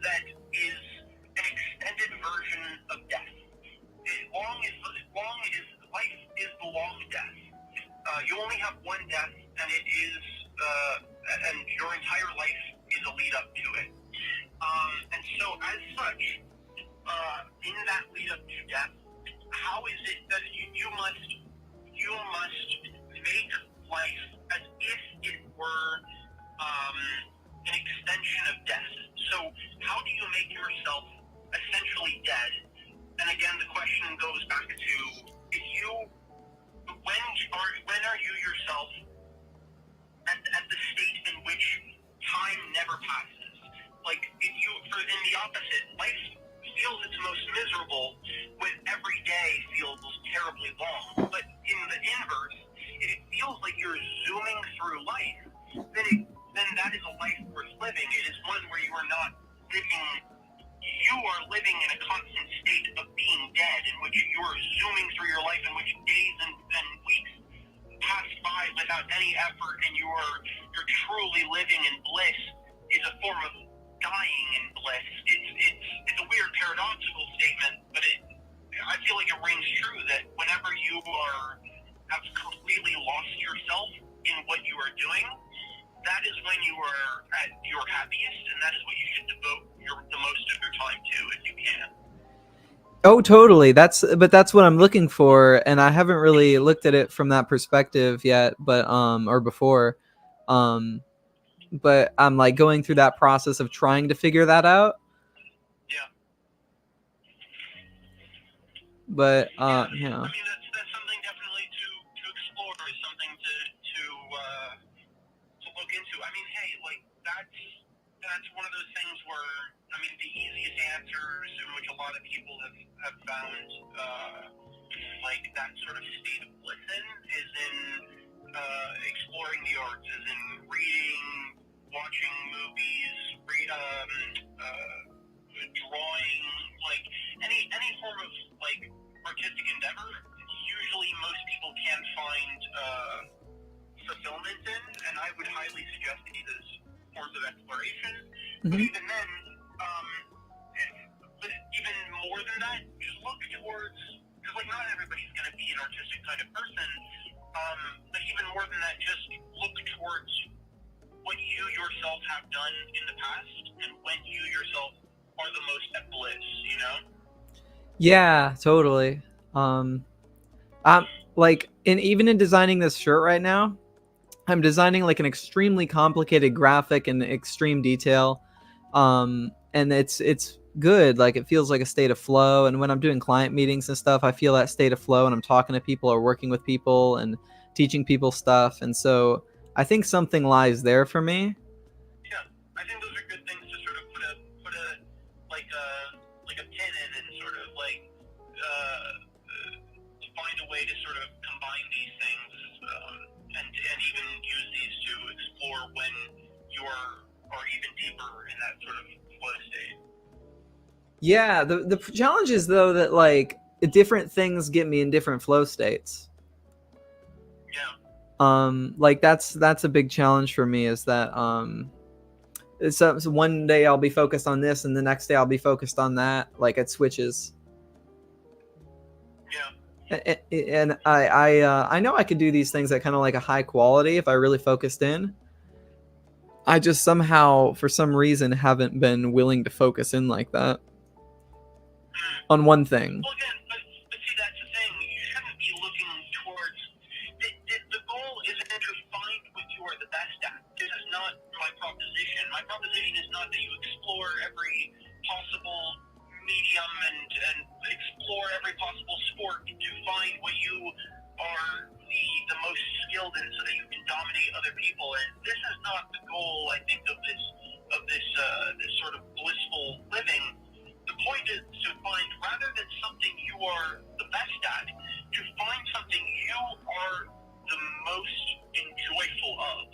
Speaker 2: that is an extended version of death. Life is the long death. You only have one death, and it is and your entire life is a lead up to it. And so, as such, in that lead up to death, how is it that you must make life as if it were an extension of death? So how do you make yourself essentially dead? And again, the question goes back to, when are you yourself at the state in which time never passes? Like, in the opposite, life feels its most miserable when every day feels terribly long. But in the inverse, if it feels like you're zooming through life, then that is a life worth living. It is one where you are not living in a constant state of being dead, in which you are zooming through your life, in which days and weeks pass by without any effort, and you're truly living in bliss is a form of dying in bliss. It's a weird paradoxical statement, but I feel like it rings true that whenever you have completely lost yourself in what you are doing, when you are at your happiest, and that is what you should devote the most of your time to if you can.
Speaker 1: Oh, totally. That's what I'm looking for, and I haven't really looked at it from that perspective yet, but or before. But I'm like going through that process of trying to figure that out.
Speaker 2: Yeah.
Speaker 1: But
Speaker 2: Yeah.
Speaker 1: you
Speaker 2: I
Speaker 1: know.
Speaker 2: mean, that's something definitely to explore, is something to look into. I mean, hey, like that's one of those things where, I mean, the easiest answers in which a lot of people have found like that sort of state of listen is in exploring the arts, is in reading, watching movies, drawing, like any form of like artistic endeavor. Usually, most people can find fulfillment in, and I would highly suggest these forms of exploration.
Speaker 1: Mm-hmm.
Speaker 2: But even then, but even more than that, just look towards, because like not everybody's going to be an artistic kind of person. But even more than that, just look towards what you yourself have done in the past, and when you yourself are the most at bliss. You know?
Speaker 1: Yeah, totally. I'm like even in designing this shirt right now, I'm designing like an extremely complicated graphic in extreme detail. And it's good. Like it feels like a state of flow. And when I'm doing client meetings and stuff, I feel that state of flow, and I'm talking to people or working with people and teaching people stuff. And so I think something lies there for me.
Speaker 2: Yeah, I think those are good things to sort of put a pin in, and sort of like find a way to sort of combine these things, and even use these to explore when you're or even deeper in that sort of flow state.
Speaker 1: Yeah, the challenge is though that like different things get me in different flow states.
Speaker 2: Yeah.
Speaker 1: Like that's a big challenge for me, is that so one day I'll be focused on this and the next day I'll be focused on that. Like it switches.
Speaker 2: Yeah.
Speaker 1: And I know I could do these things at kind of like a high quality if I really focused in. I just somehow, for some reason, haven't been willing to focus in like that on one thing.
Speaker 2: Well, again, but see, that's the thing. You shouldn't be looking towards. The goal isn't to find what you are the best at. This is not my proposition. My proposition is not that you explore every possible medium and explore every possible sport to find what you are the most skilled in, so that you can dominate other people. And this is not the goal, I think, of this sort of blissful living. The point is to find, rather than something you are the best at, to find something you are the most enjoyful of,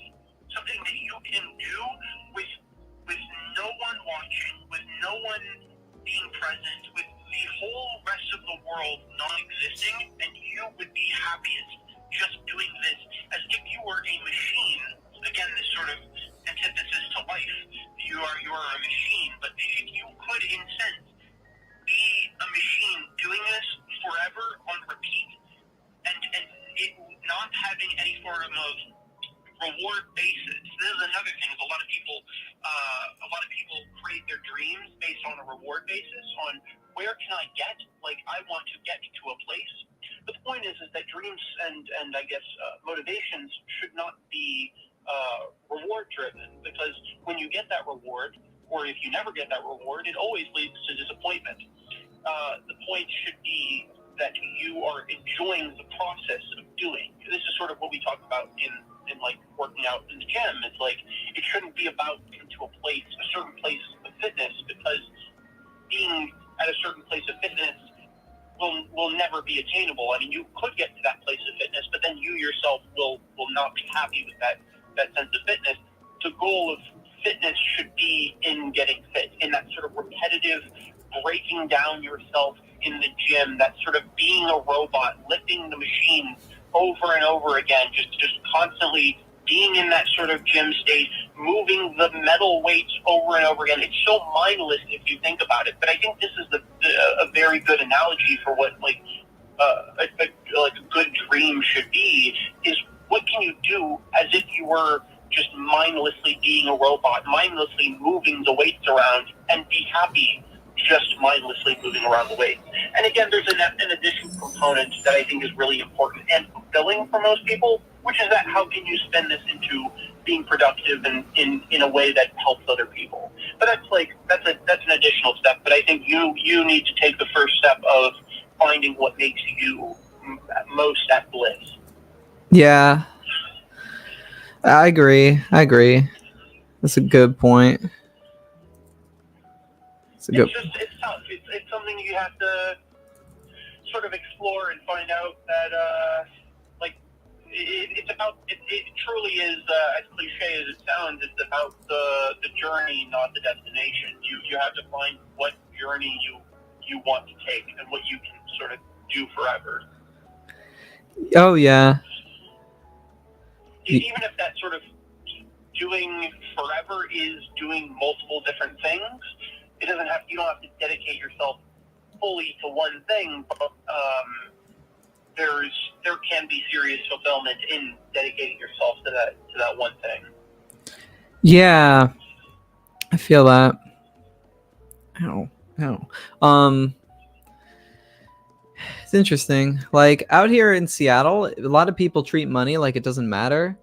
Speaker 2: something that you can do with no one watching, with no one being present, with the whole rest of the world non-existing, and you would be happiest just doing this, as if you were a machine. Again, this sort of antithesis to life. You are a machine, but if you could, in a sense, be a machine doing this forever on repeat, and it not having any form of reward basis. This is another thing. A lot of people create their dreams based on a reward basis, on where can I get? Like, I want to get to a place. But the point is that dreams and I guess motivations should not be reward driven, because when you get that reward, or if you never get that reward, it always leads to disappointment. The point should be that you are enjoying the process of doing. This is sort of what we talk about in like working out in the gym. It's like, it shouldn't be about getting to a certain place of fitness, because being at a certain place of fitness will never be attainable. I mean, you could get to that place of fitness, but then you yourself will not be happy with that sense of fitness. The goal of fitness should be in getting fit, in that sort of repetitive breaking down yourself in the gym, that sort of being a robot, lifting the machine over and over again, just constantly being in that sort of gym state, moving the metal weights over and over again. It's so mindless if you think about it, but I think this is a very good analogy for what like a good dream should be, is what can you do as if you were just mindlessly being a robot, mindlessly moving the weights around, and be happy just mindlessly moving around the weights. And again, there's an additional component that I think is really important and fulfilling for most people, which is that how can you spin this into being productive and in a way that helps other people. But that's an additional step. But I think you need to take the first step of finding what makes you most at bliss.
Speaker 1: Yeah, I agree. That's a good point.
Speaker 2: It's tough. It's something you have to sort of explore and find out that it's about. It truly is as cliche as it sounds. It's about the journey, not the destination. You have to find what journey you want to take and what you can sort of do forever.
Speaker 1: Oh yeah.
Speaker 2: Even if that sort of doing forever is doing multiple different things, you don't have to dedicate yourself fully to one thing, but there can be serious fulfillment in dedicating yourself to that one thing.
Speaker 1: Yeah, I feel that. Ow. It's interesting. Like out here in Seattle, a lot of people treat money like it doesn't matter.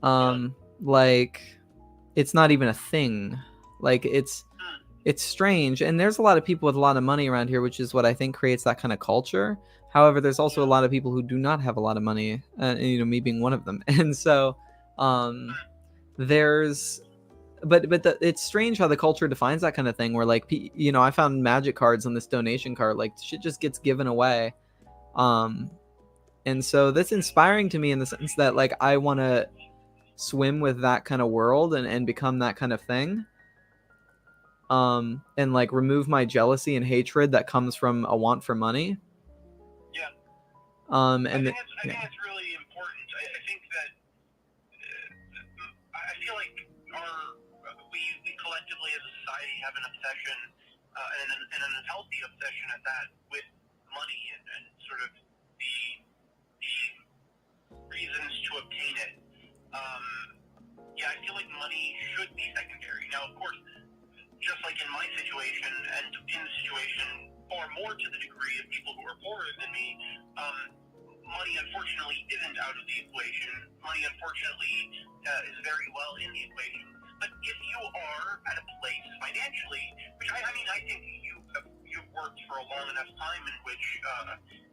Speaker 1: Like it's not even a thing. Like it's strange. And there's a lot of people with a lot of money around here, which is what I think creates that kind of culture. However, there's also a lot of people who do not have a lot of money, me being one of them. And so it's strange how the culture defines that kind of thing where like, I found magic cards on this donation card, like shit just gets given away. And so that's inspiring to me in the sense that like, I want to swim with that kind of world and become that kind of thing. And like remove my jealousy and hatred that comes from a want for money.
Speaker 2: Yeah.
Speaker 1: I
Speaker 2: think it's really important. I think that I feel like we collectively as a society have an obsession and an unhealthy obsession at that with money and sort of the reasons to obtain it. I feel like money should be secondary. Now, of course, just like in my situation and in the situation far more to the degree of people who are poorer than me, money unfortunately isn't out of the equation. Money unfortunately is very well in the equation. But if you are at a place financially, which I think you've worked for a long enough time in which,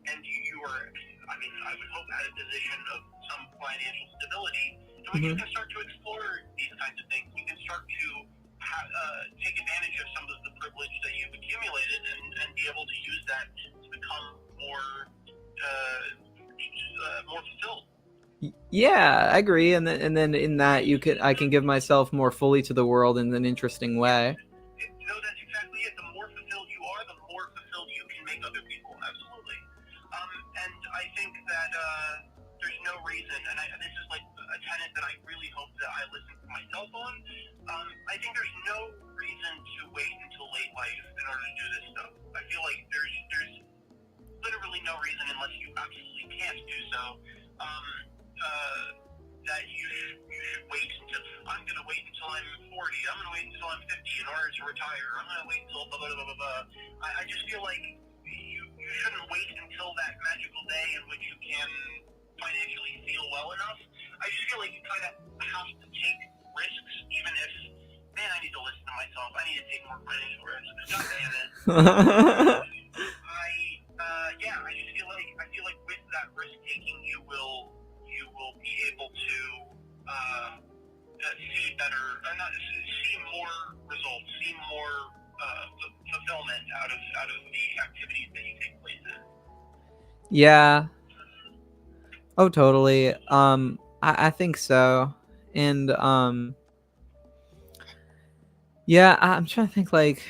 Speaker 2: and you are, I would hope at a position of some financial stability, in which you can start to explore these kinds of things. You can start to take advantage of some of the privilege that you've accumulated and be able to use that to become more fulfilled.
Speaker 1: Yeah, I agree. And then in that I can give myself more fully to the world in an interesting way.
Speaker 2: No, that's exactly it. The more fulfilled you are, the more fulfilled you can make other people. Absolutely. And I think that there's no reason, and this is like a tenet that I really hope that I listen to myself on. I think there's no reason to wait until late life in order to do this stuff. I feel like there's literally no reason unless you absolutely can't do so. That you should wait until I'm going to wait until I'm 40. I'm going to wait until I'm 50 in order to retire. I'm going to wait until blah blah blah blah blah. I just feel like you shouldn't wait until that magical day in which you can financially feel well enough. I just feel like you kind of have to take risks, even if, man, I need to listen to myself. I need to take more financial risks. God damn it. I feel like with that risk taking, you will be able to see more results, see more fulfillment out of the activities that you take place in.
Speaker 1: Yeah. Oh, totally. I think so. And yeah, I'm trying to think like,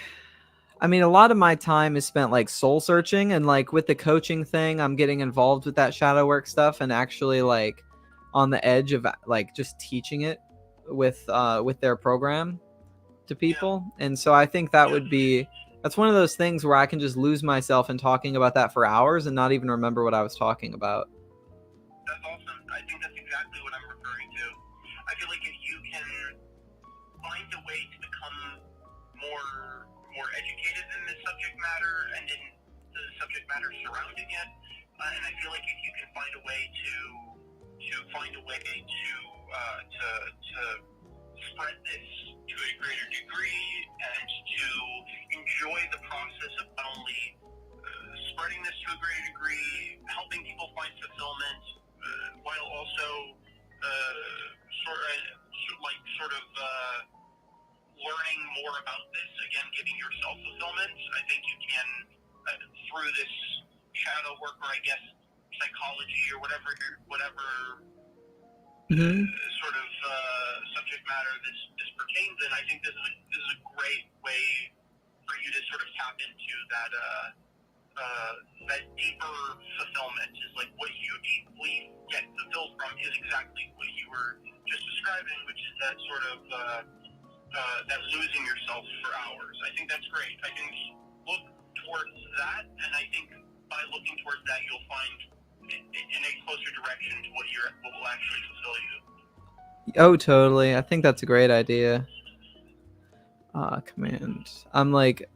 Speaker 1: a lot of my time is spent like soul searching, and like with the coaching thing, I'm getting involved with that shadow work stuff and actually like on the edge of like just teaching it with their program to people. And so I think that's one of those things where I can just lose myself in talking about that for hours and not even remember what I was talking about.
Speaker 2: That's awesome. I think that's exactly what I'm referring to. I feel like if you and then the subject matter surrounding it. And I feel like if you can find a way to spread this to a greater degree and to enjoy the process of not only spreading this to a greater degree, helping people find fulfillment, while also learning more about this, again, giving yourself fulfillment. I think you can, through this shadow work, or I guess psychology, or whatever subject matter this pertains in. I think this is a great way for you to sort of tap into that deeper fulfillment. Is like what you deeply get fulfilled from is exactly what you were just describing, which is that sort of that losing yourself for hours. I think that's great. I think look towards that, and I think by looking towards that, you'll find in a closer direction to what will actually fulfill you.
Speaker 1: Oh, totally. I think that's a great idea. Command. I'm like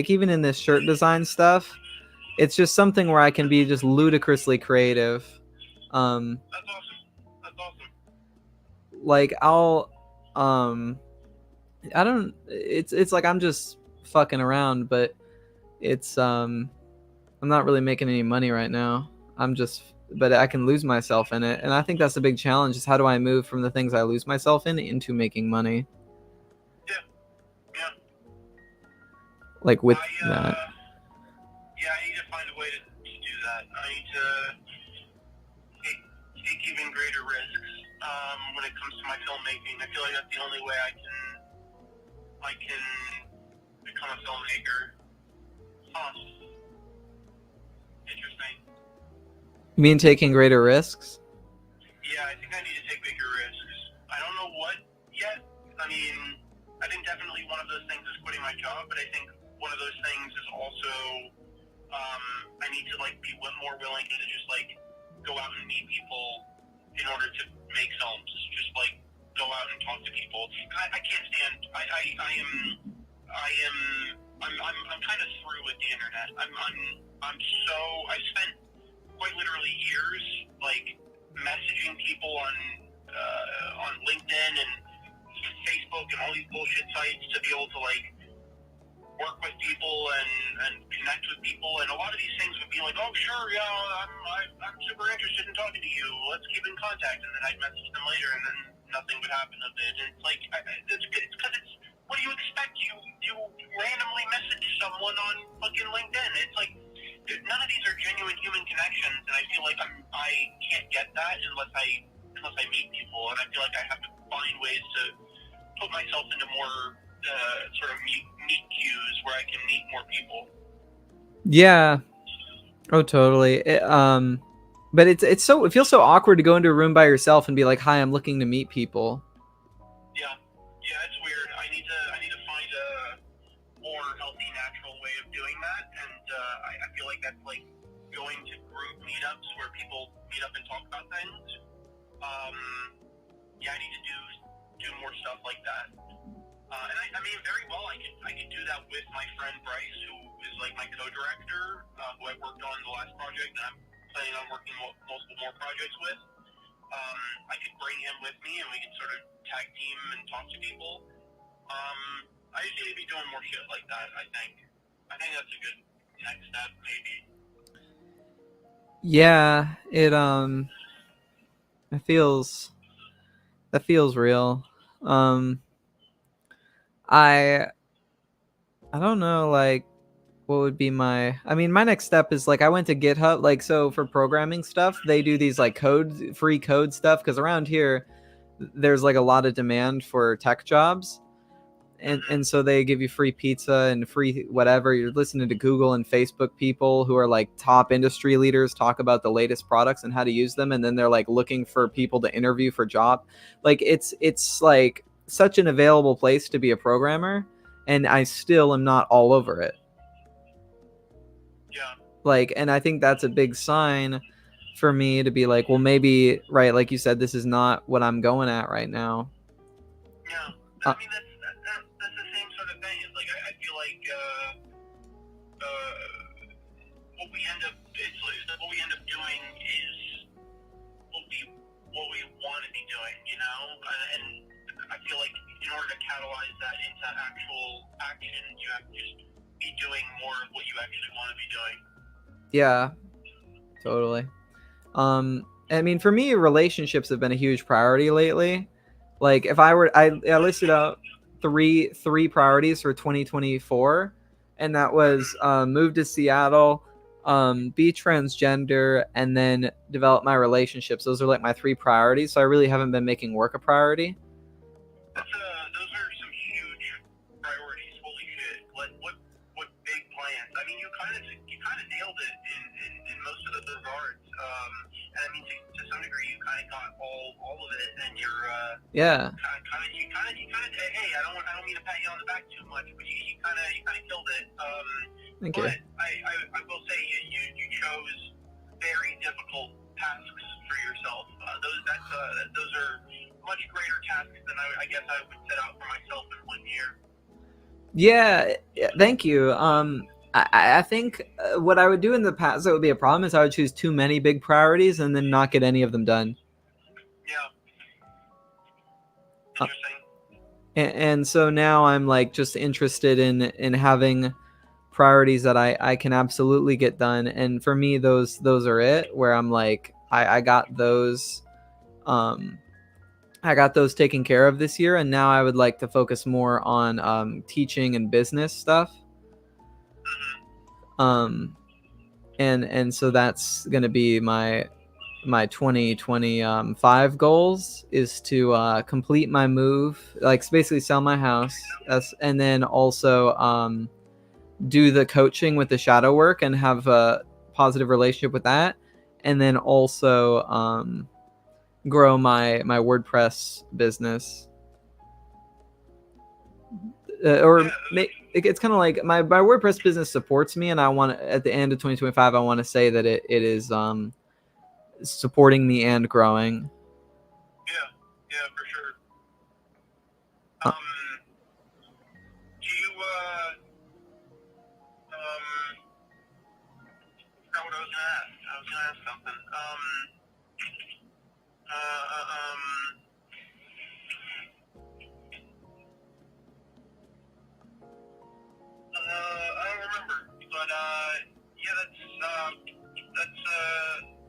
Speaker 1: even in this shirt design stuff, it's just something where I can be just ludicrously creative.
Speaker 2: That's awesome. That's awesome.
Speaker 1: Like I'll I don't. It's like I'm just fucking around, but it's I'm not really making any money right now. But I can lose myself in it, and I think that's a big challenge. Is how do I move from the things I lose myself in into making money?
Speaker 2: Yeah.
Speaker 1: Like with that.
Speaker 2: Yeah, I need to find a way to do that. I need to take even greater risks when it comes to my filmmaking. I feel like that's the only way I can become a filmmaker. Interesting.
Speaker 1: You mean taking greater risks?
Speaker 2: Yeah, I think I need to take bigger risks. I don't know what yet. I mean, I think definitely one of those things is quitting my job, but I think one of those things is also I need to be more willing to just go out and meet people in order to make films. Just go out and talk to people. I can't stand. I'm kind of through with the internet. I spent quite literally years messaging people on LinkedIn and Facebook and all these bullshit sites to be able to work with people and connect with people, and a lot of these things would be oh sure, yeah, I'm super interested in talking to you, let's keep in contact, and then I'd message them later and then nothing would happen of it. And it's because it's what do you expect? You randomly message someone on fucking LinkedIn. It's none of these are genuine human connections, and I feel like I can't get that unless I meet people, and I feel like I have to find ways to put myself into more sort of meet queues where I can meet more people.
Speaker 1: Yeah. Oh, totally. But it feels so awkward to go into a room by yourself and be like, "Hi, I'm looking to meet people."
Speaker 2: Yeah, it's weird. I need to find a more healthy, natural way of doing that, and I feel like that's going to group meetups where people meet up and talk about things. Yeah, I need to do more stuff like that. And I mean, very well, I could do that with my friend Bryce, who is my co-director, who I worked on the last project, and I'm planning on working multiple more projects with. I could bring him with me, and we could sort of tag team and talk to people. I just need to be doing more shit like that. I think that's a good next step, maybe.
Speaker 1: Yeah, that feels real. I don't know, what would be my next step is I went to GitHub, so for programming stuff, they do these free code stuff, because around here there's a lot of demand for tech jobs, and so they give you free pizza and free whatever. You're listening to Google and Facebook people who are top industry leaders talk about the latest products and how to use them, and then they're looking for people to interview for job. It's such an available place to be a programmer, and I still am not all over it.
Speaker 2: Yeah.
Speaker 1: And I think that's a big sign for me to be well, maybe, right, like you said, this is not what I'm going at right now.
Speaker 2: Yeah. I mean, that's the same sort of thing. It's I feel what we end up doing is what we want to be doing, you know. And I feel like in order to catalyze that into actual action, you have to just be doing more of what you actually want to be doing.
Speaker 1: Yeah, totally. I mean, for me, relationships have been a huge priority lately. Like, if I listed out three priorities for 2024, and that was move to Seattle, be transgender, and then develop my relationships. Those are like my 3 priorities. So I really haven't been making work a priority.
Speaker 2: Those are some huge priorities. Holy shit! What big plans? I mean, you kind of nailed it in most of those regards. And I mean, to some degree, you kind of got all of it, and you're
Speaker 1: yeah.
Speaker 2: You kind of hey, I don't mean to pat you on the back too much, but you kind of killed it.
Speaker 1: Thank
Speaker 2: but
Speaker 1: you.
Speaker 2: I will say you chose very difficult tasks for yourself. Those are much greater tasks than I guess I would set out for myself in 1 year.
Speaker 1: Yeah, thank you. I think what I would do in the past that would be a problem is I would choose too many big priorities and then not get any of them done.
Speaker 2: Yeah. Interesting.
Speaker 1: And so now I'm like just interested in having priorities that I can absolutely get done. And for me, those are it. Where I'm like I got those. I got those taken care of this year, and now I would like to focus more on teaching and business stuff. And so that's gonna be my 2025 goals is to complete my move, like basically sell my house, and then also do the coaching with the shadow work and have a positive relationship with that, and then also grow my WordPress business. It's kind of like my WordPress business supports me, and I want at the end of 2025 I want to say that it is supporting me and growing.
Speaker 2: Yeah, for sure. Do you I forgot what I was gonna ask. I was gonna ask something. I don't remember, but yeah, those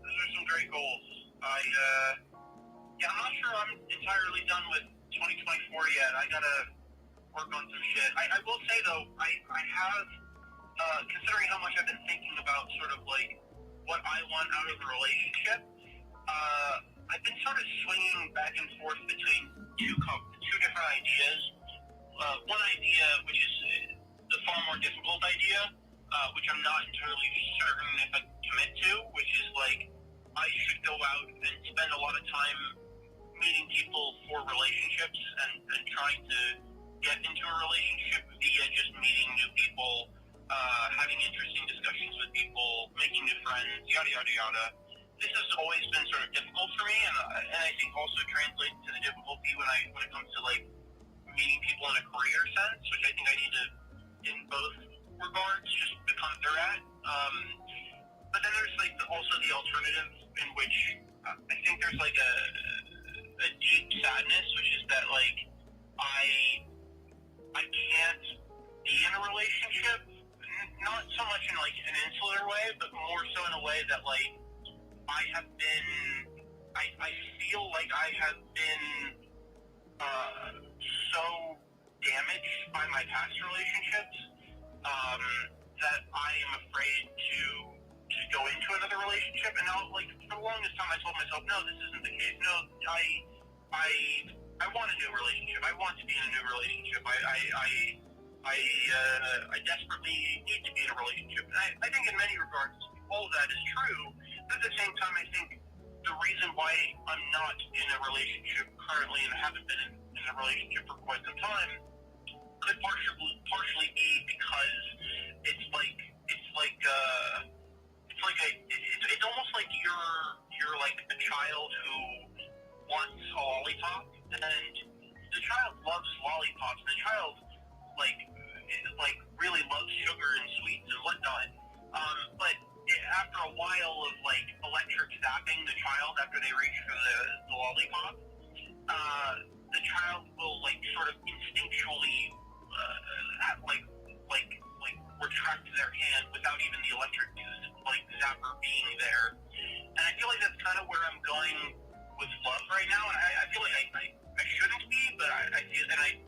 Speaker 2: are some great goals. I'm not sure I'm entirely done with 2024 yet. I gotta work on some shit. I will say though, I have, considering how much I've been thinking about sort of like what I want out of a relationship, I've been sort of swinging back and forth between two different ideas. One idea, which is the far more difficult idea, which I'm not entirely certain if I commit to, which is like I should go out and spend a lot of time meeting people for relationships and trying to get into a relationship via just meeting new people, having interesting discussions with people, making new friends, yada yada yada. This has always been sort of difficult for me, and I think also translates to the difficulty when it comes to like meeting people in a career sense, which I think I need to, in both regards, just become better at. But then there's like also the alternative in which I think there's like a deep sadness, which is that like I can't be in a relationship, not so much in like an insular way, but more so in a way that like I feel like I have been so damaged by my past relationships that I am afraid to go into another relationship. And now, like, for the longest time, I told myself, no, this isn't the case. No, I want a new relationship. I want to be in a new relationship. I desperately need to be in a relationship. And I think in many regards, all of that is true. But at the same time, I think the reason why I'm not in a relationship currently and haven't been in a relationship for quite some time could partially be because it's almost like you're like a child who wants a lollipop, and the child loves lollipops. The child like really loves sugar and sweets and whatnot. But child after they reach for the lollipop, the child will like sort of instinctually retract their hand without even the electric like zapper being there. And I feel like that's kind of where I'm going with love right now. And I feel like I shouldn't be, but I feel like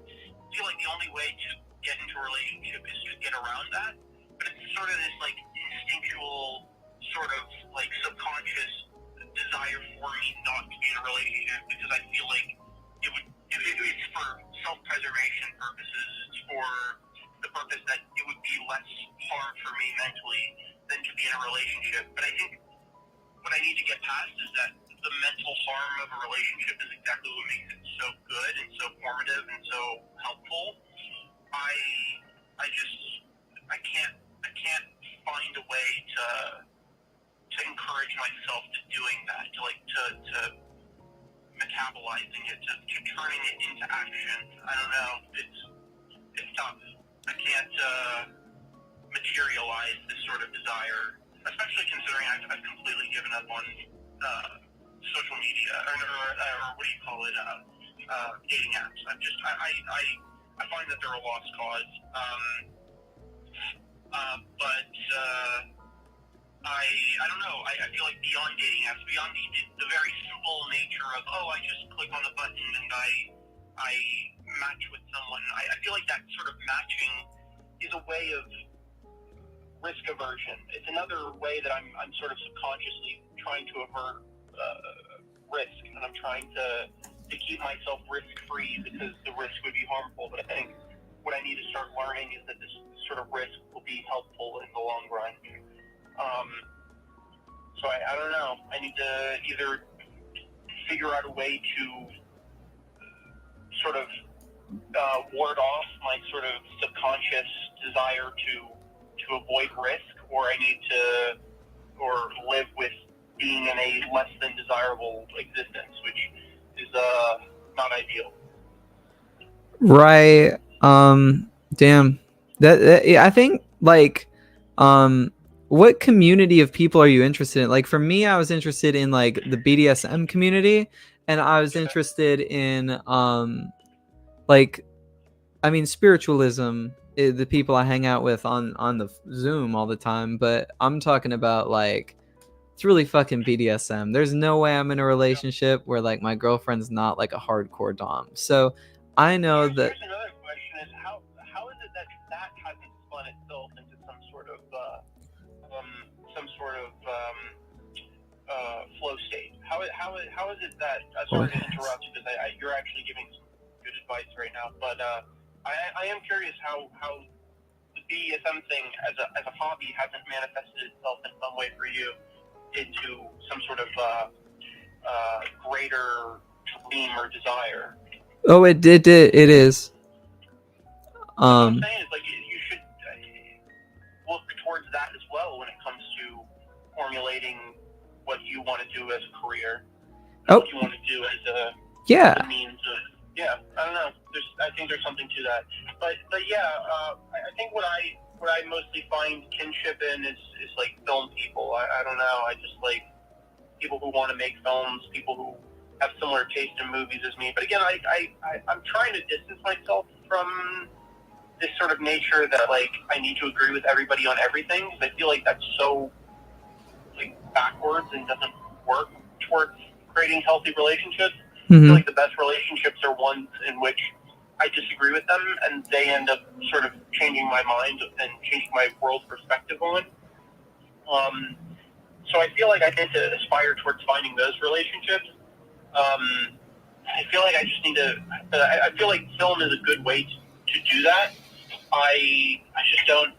Speaker 2: the only way to get into a relationship is to get around that. But it's sort of this like instinctual, sort of like subconscious desire for me not to be in a relationship because I feel like it's for self-preservation purposes. It's for the purpose that it would be less harm for me mentally than to be in a relationship. But I think what I need to get past is that the mental harm of a relationship is exactly what makes it so good and so formative and so helpful. I can't find a way to encourage myself to doing that, to metabolizing it, to turning it into action. I don't know. It's tough. I can't materialize this sort of desire, especially considering I've completely given up on social media or what do you call it, dating apps. I find that they're a lost cause. But I don't know. I feel like beyond dating apps, beyond the very simple nature of I just click on the button and I match with someone. I feel like that sort of matching is a way of risk aversion. It's another way that I'm sort of subconsciously trying to avert risk, and I'm trying to keep myself risk-free because the risk would be harmful. But I think what I need to start learning is that this sort of risk will be helpful in the long run. So I don't know. I need to either figure out a way to sort of ward off my sort of subconscious desire to avoid risk, or I need to live with being in a less than desirable existence, which is not ideal.
Speaker 1: Right. Damn. That I think like what community of people are you interested in? Like for me, I was interested in like the BDSM community, and I was interested in spiritualism, the people I hang out with on the Zoom all the time, but I'm talking about like it's really fucking BDSM. There's no way I'm in a relationship where like my girlfriend's not like a hardcore dom. So I know that.
Speaker 2: Here's another question: is how is it that hasn't spun itself into some sort of flow state? How is it that sorry to interrupt because you're actually giving some good advice right now, but I am curious how the BDSM thing as a hobby hasn't manifested itself in some way for you into some sort of greater dream or desire.
Speaker 1: Oh, it is.
Speaker 2: What I'm saying is like you should look towards that as well when it comes to formulating what you want to do as a career, what you want to do as a means of. Yeah, I don't know. I think there's something to that, but yeah, I think what I mostly find kinship in is like film people. I don't know. I just like people who want to make films, people who have similar taste in movies as me. But again, I'm trying to distance myself from this sort of nature that like I need to agree with everybody on everything, because I feel like that's so like backwards and doesn't work towards creating healthy relationships. I feel like the best relationships are ones in which I disagree with them and they end up sort of changing my mind and changing my world perspective on. So I feel like I need to aspire towards finding those relationships. I feel like I just need to. I feel like film is a good way to do that. I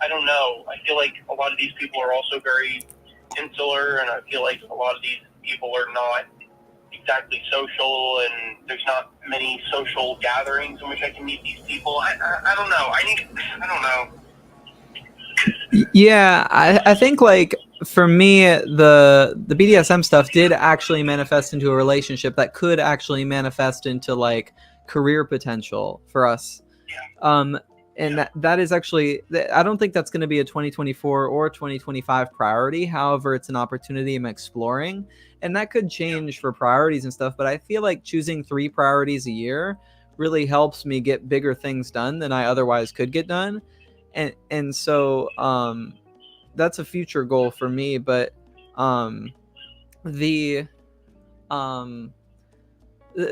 Speaker 2: don't know. I feel like a lot of these people are also very insular, and I feel like a lot of these people are not exactly social, and there's not many social gatherings in which I can meet these people. I don't know. I don't know.
Speaker 1: Yeah, I think like for me, the BDSM stuff did actually manifest into a relationship that could actually manifest into like career potential for us.
Speaker 2: Yeah.
Speaker 1: and that is actually, I don't think that's going to be a 2024 or 2025 priority. However, it's an opportunity I'm exploring, and that could change for priorities and stuff. But I feel like choosing 3 priorities a year really helps me get bigger things done than I otherwise could get done. And so that's a future goal for me. But the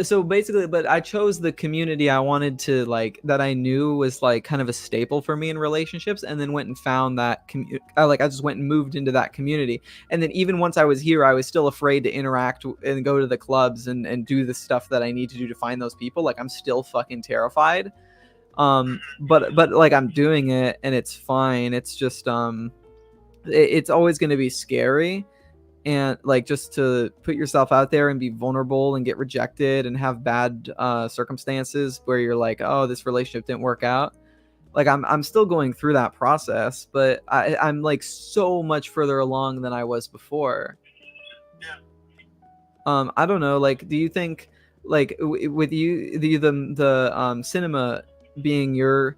Speaker 1: so basically, but I chose the community I wanted to, like, that I knew was like kind of a staple for me in relationships, and then went and found that I just went and moved into that community. And then even once I was here, I was still afraid to interact and go to the clubs and do the stuff that I need to do to find those people. Like, I'm still fucking terrified. But like, I'm doing it and it's fine. It's just it's always going to be scary, and like, just to put yourself out there and be vulnerable and get rejected and have bad circumstances where you're like, oh, this relationship didn't work out. Like, I'm still going through that process, but I'm like so much further along than I was before.
Speaker 2: Yeah.
Speaker 1: I don't know, like, do you think, like, with you, the cinema being your,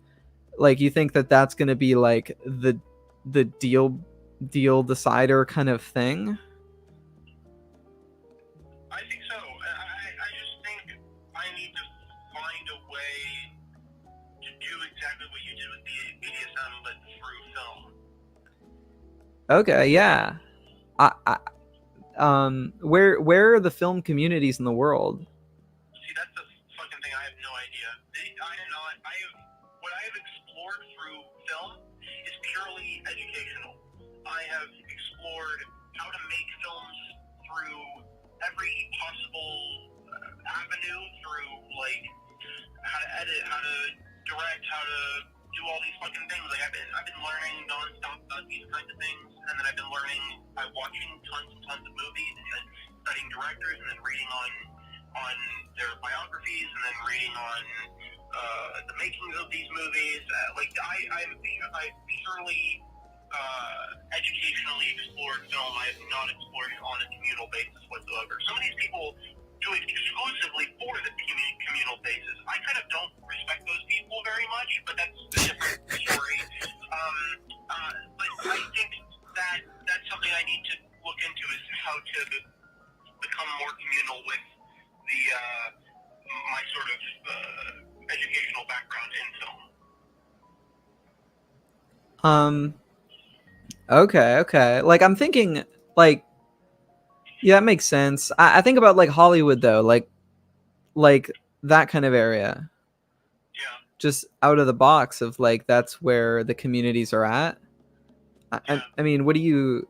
Speaker 1: like, you think that that's going to be like the deal decider kind of thing?
Speaker 2: I think so. I just think I need to find a way to do exactly what you did with BDSM, but through film.
Speaker 1: Okay, yeah. Where are the film communities in the world?
Speaker 2: See, that's the fucking thing. I have no idea. What I have explored through film is purely educational. I have explored how to make films through every possible avenue, through like how to edit, how to direct, how to do all these fucking things. Like, I've been learning nonstop about these kinds of things, and then I've been learning by watching tons and tons of movies, and then studying directors, and then reading on their biographies, and then reading on the makings of these movies. I've purely educationally explored film. I have not explored it on a communal basis whatsoever. Some of these people do it exclusively for the communal basis. I kind of don't respect those people very much, but that's a different story. But I think that's something I need to look into, is how to become more communal with my sort of educational background in film.
Speaker 1: Okay. Like, I'm thinking, like, yeah, that makes sense. I think about like Hollywood though, like that kind of area.
Speaker 2: Yeah.
Speaker 1: Just out of the box of, like, that's where the communities are at. I mean, what do you,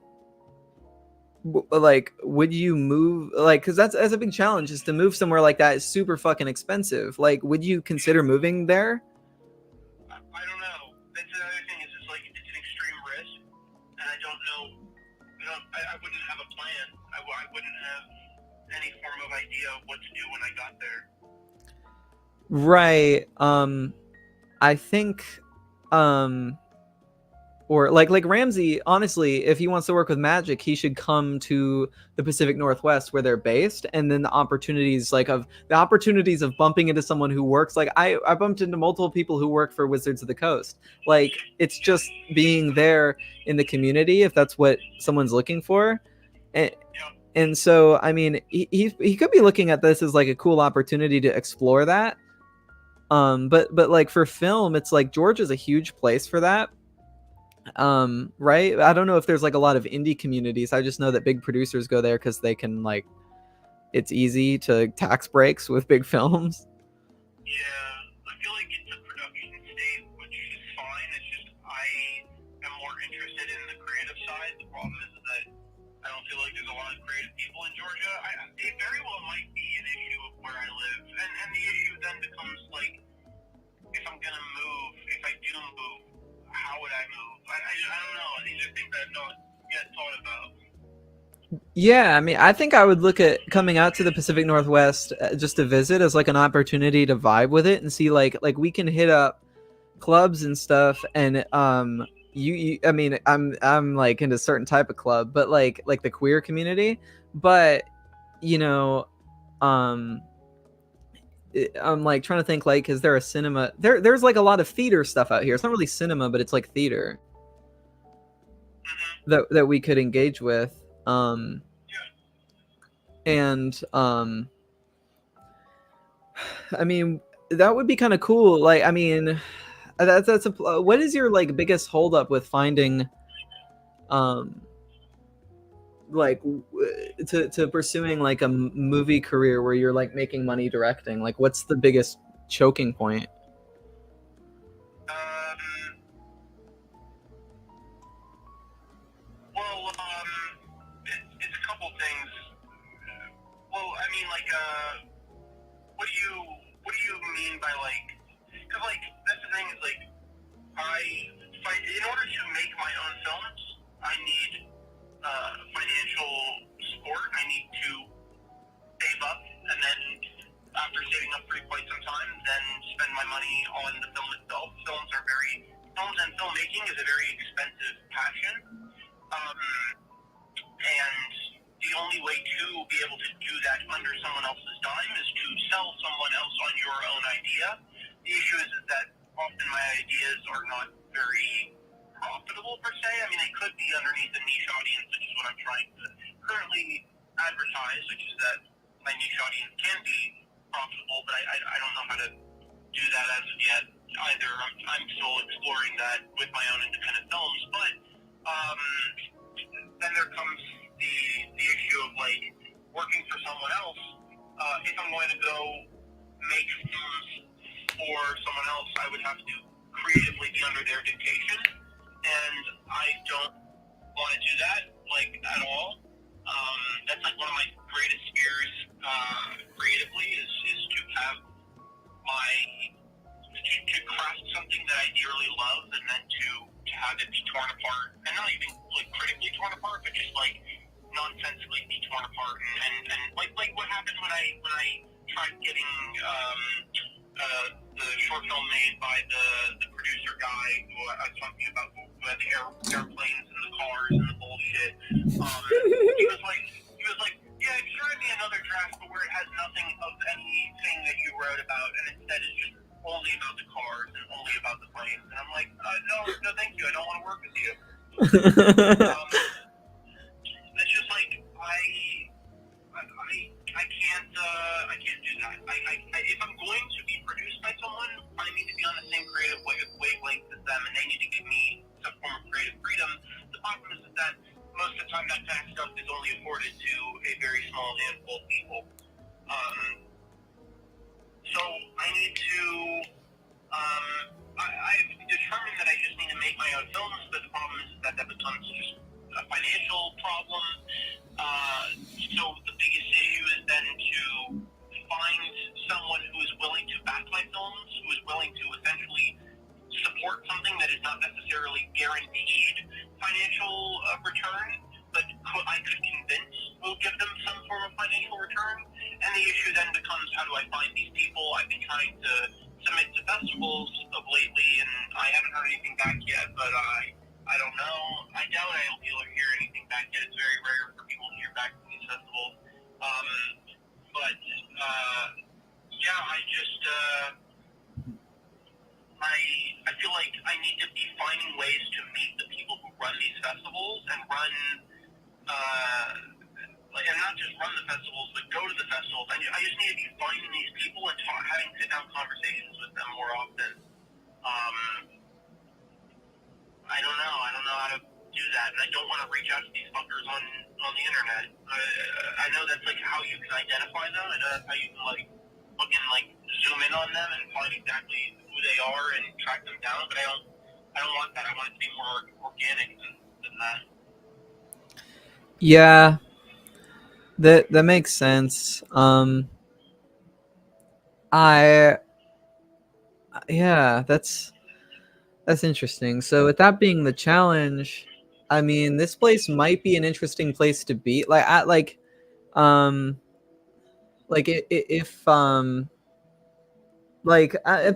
Speaker 1: like, would you move, like, because that's a big challenge, is to move somewhere like that is super fucking expensive. Like, would you consider moving there?
Speaker 2: I don't know. That's the other thing, is it's like, it's an extreme risk, and I don't know. I wouldn't have a plan. I wouldn't have any form of idea of what to do when I got there.
Speaker 1: Right. I think, or like Ramsey, honestly, if he wants to work with magic, he should come to the Pacific Northwest where they're based, and then the opportunities of bumping into someone who works, like, I bumped into multiple people who work for Wizards of the Coast. Like, it's just being there in the community, if that's what someone's looking for. And so, I mean, he could be looking at this as like a cool opportunity to explore that. But like, for film, it's like Georgia's a huge place for that. Right? I don't know if there's like a lot of indie communities. I just know that big producers go there because they can, like, it's easy to tax breaks with big films.
Speaker 2: Yeah, I feel like it's a production state, which is fine. It's just I am more interested in the creative side. The problem is that I don't feel like there's a lot of creative people in Georgia. It very well might be an issue of where I live, and the issue then becomes like, if I'm gonna move, if I do move, how would I move? I don't know. These are things that I've not yet thought about.
Speaker 1: Yeah, I mean, I think I would look at coming out to the Pacific Northwest just to visit as like an opportunity to vibe with it and see, like we can hit up clubs and stuff, and you I mean, I'm like into a certain type of club, but like the queer community, but you know, I'm like trying to think, like, is there a cinema? There's like a lot of theater stuff out here. It's not really cinema, but it's like theater that we could engage with. And I mean, that would be kind of cool. Like, I mean, that's a what is your like biggest holdup with finding like to pursuing like a movie career where you're like making money directing? Like, what's the biggest choking point?
Speaker 2: Well, it's a couple things. Well, I mean, like, what do you mean by like? Because like that's the thing is like, in order to make my own films, I need financial support. I need to save up, and then after saving up for quite some time, then spend my money on the film itself. Films and filmmaking is a very expensive passion, and the only way to be able to do that under someone else's dime is to sell someone else on your own idea. The issue is that often my ideas are not very profitable per se. I mean, they could be underneath a niche audience, which is what I'm trying to currently advertise, which is that my niche audience can be profitable, but I don't know how to do that as of yet either. I'm still exploring that with my own independent films, but then there comes the issue of like working for someone else. If I'm going to go make films for someone else, I would have to creatively be under their dictation, and I don't want to do that like at all. That's like one of my greatest fears creatively is to have to craft something that I dearly love, and then to have it be torn apart, and not even like critically torn apart, but just like nonsensically be torn apart, and like what happened when I tried getting the short film made by the producer guy who I was talking about, who had the airplanes and the cars and the bullshit. He was like, yeah, just write me another draft, but where it has nothing of anything that you wrote about, and instead it's just only about the cars and only about the planes. And I'm like, no, thank you. I don't want to work with you. It's just like I can't do that. If I'm going to be produced by someone, I need to be on the same creative wavelength as them, and they need to give me some form of creative freedom. The problem is that most of the time that kind of stuff is only afforded to a very small handful of people. So I need to. I've determined that I just need to make my own films, but the problem is that becomes just a financial problem. So the biggest issue is then to find someone who is willing to back my films, who is willing to essentially support something that is not necessarily guaranteed financial return, but I could convince will give them some form of financial return. And the issue then becomes, how do I find these people? I've been trying to submit to festivals of lately, and I haven't heard anything back yet, but I don't know. I doubt I'll be able to hear anything back yet. It's very rare for people to hear back from these festivals. But yeah, I feel like I need to be finding ways to meet the people who run these festivals and run, and not just run the festivals, but go to the festivals. I just need to be finding these people and having sit-down conversations with them more often. I don't know how to do that, and I don't want to reach out to these fuckers on the internet. I know that's like how you can identify them. I know that's how you can like fucking like zoom in on them and find exactly who they are and track them down. But I don't want that. I want it to be more organic than that.
Speaker 1: Yeah, that makes sense. Yeah, that's interesting. So with that being the challenge, I mean, this place might be an interesting place to be. Like if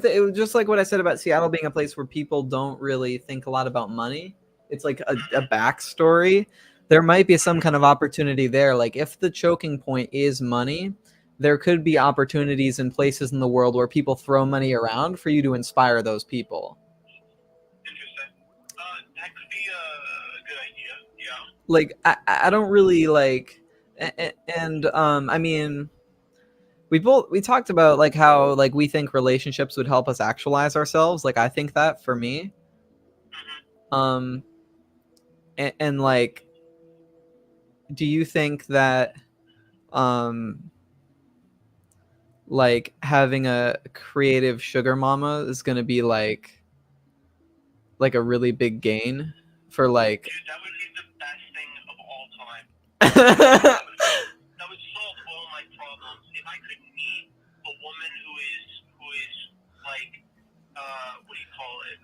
Speaker 1: it was just like what I said about Seattle being a place where people don't really think a lot about money. It's like a backstory. There might be some kind of opportunity there. Like if the choking point is money, there could be opportunities in places in the world where people throw money around for you to inspire those people.
Speaker 2: Interesting. That could be a good idea. Yeah.
Speaker 1: Like I don't really like, and I mean, we talked about like how like we think relationships would help us actualize ourselves. Like I think that for me, um, and like, do you think that um like having a creative sugar mama is going to be like a really big gain for like
Speaker 2: Dude, that would be the best thing of all time. That would solve all my problems. If I could meet a woman who is like what do you call it?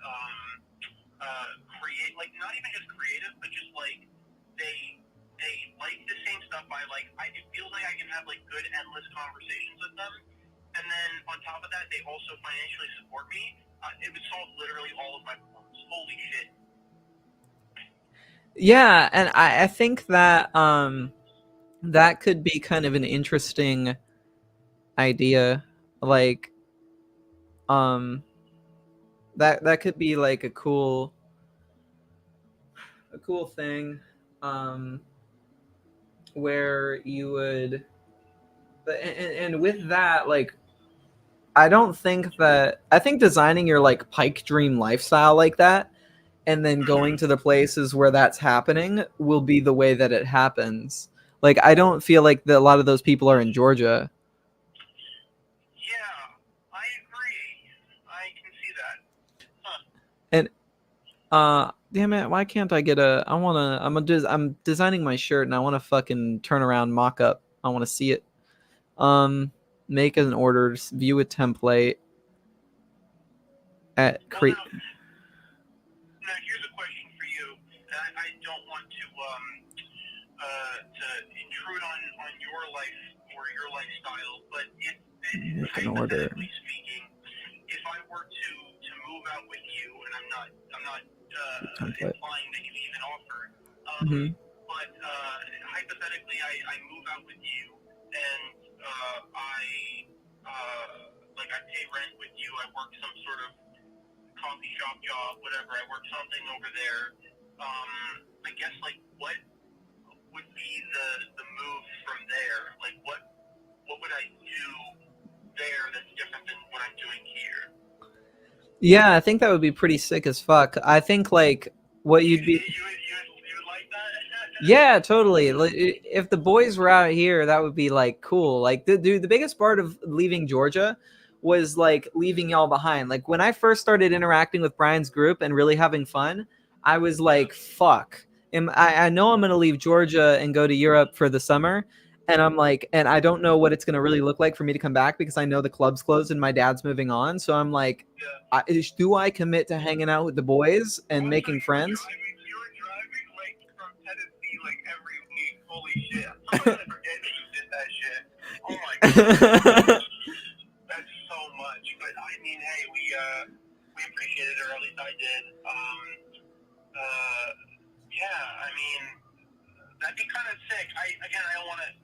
Speaker 2: Create, like, not even just creative, but just like they like the same stuff I like. I feel like I can have like good endless conversations with them, and then on top of that, they also financially support me. It would solve literally all of my problems. Holy shit!
Speaker 1: yeah, and I think that that could be kind of an interesting idea, like um that could be like a cool thing, um where you would, and with that, like I think designing your like pipe dream lifestyle like that and then going to the places where that's happening will be the way that it happens. Like I don't feel like a lot of those people are in Georgia.
Speaker 2: Yeah, I agree. I can see that. Huh.
Speaker 1: And damn it, why can't I get a I'm designing my shirt and I want to fucking turn around mock up. I want to see it. Um make an order, view a template at
Speaker 2: Well,
Speaker 1: create.
Speaker 2: now here's a question for you. I don't want to intrude on your life or your lifestyle, but if
Speaker 1: Make an order.
Speaker 2: hypothetically speaking, if I were to move out with you, and I'm not
Speaker 1: Template.
Speaker 2: implying that you even offer,
Speaker 1: Mm-hmm.
Speaker 2: but hypothetically, I move out with you, and I pay rent with you. I work some sort of coffee shop job, whatever. I work something over there. I guess like what would be the move from there? Like what would I do there that's different than what I'm doing here?
Speaker 1: Yeah, I think that would be pretty sick as fuck. I think like what you'd be.
Speaker 2: You would like that?
Speaker 1: Yeah, totally. If the boys were out here, that would be like cool. Like the biggest part of leaving Georgia was like leaving y'all behind. Like when I first started interacting with Brian's group and really having fun, I was like, fuck. I know I'm gonna leave Georgia and go to Europe for the summer. And I'm like, and I don't know what it's gonna really look like for me to come back because I know the club's closed and my dad's moving on. So I'm like, do I commit to hanging out with the boys and making friends?
Speaker 2: You were driving like from Tennessee like every week. Holy shit! I'm gonna forget that you did that shit. Oh my god. That's so much, but I mean, hey, we appreciated it, or at least I did. Yeah, I mean, that'd be kind of sick. I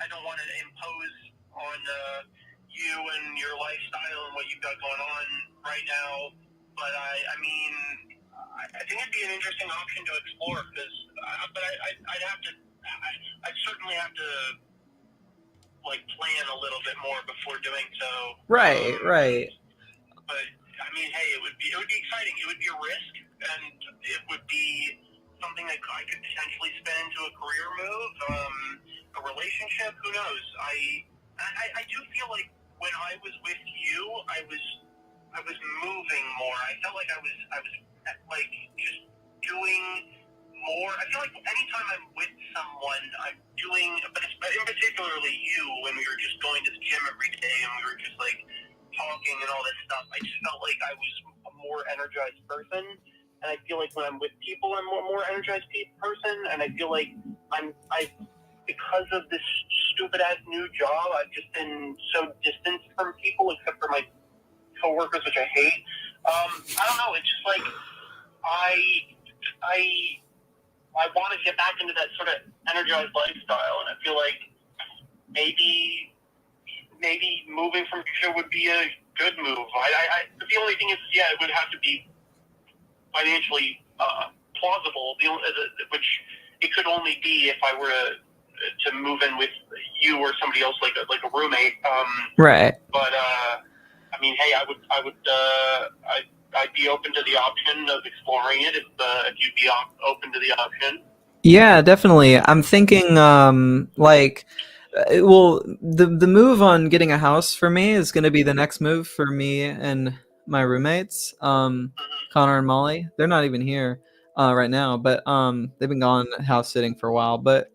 Speaker 2: don't want to impose on you and your lifestyle and what you've got going on right now, but I mean, I think it'd be an interesting option to explore because, but I'd have to, I'd certainly have to like plan a little bit more before doing so.
Speaker 1: Right, right.
Speaker 2: But I mean, hey, it would be exciting. It would be a risk, and it would be something that I could potentially spin into a career move, a relationship. Who knows? I do feel like when I was with you, I was moving more. I felt like I was like just doing more. I feel like anytime I'm with someone, I'm doing, but in particularly you, when we were just going to the gym every day and we were just like talking and all this stuff, I just felt like I was a more energized person. And I feel like when I'm with people, I'm a more energized person. And I feel like because of this stupid ass new job, I've just been so distanced from people, except for my coworkers, which I hate. I don't know. It's just like I want to get back into that sort of energized lifestyle, and I feel like maybe maybe moving from Georgia would be a good move. But the only thing is, yeah, it would have to be financially plausible, which it could only be if I were to move in with you or somebody else, like a roommate.
Speaker 1: Right.
Speaker 2: But I mean, hey, I'd be open to the option of exploring it if you'd be open to the option.
Speaker 1: Yeah, definitely. I'm thinking, well, the move on getting a house for me is going to be the next move for me and my roommates, Connor and Molly. They're not even here right now, but they've been gone house sitting for a while. But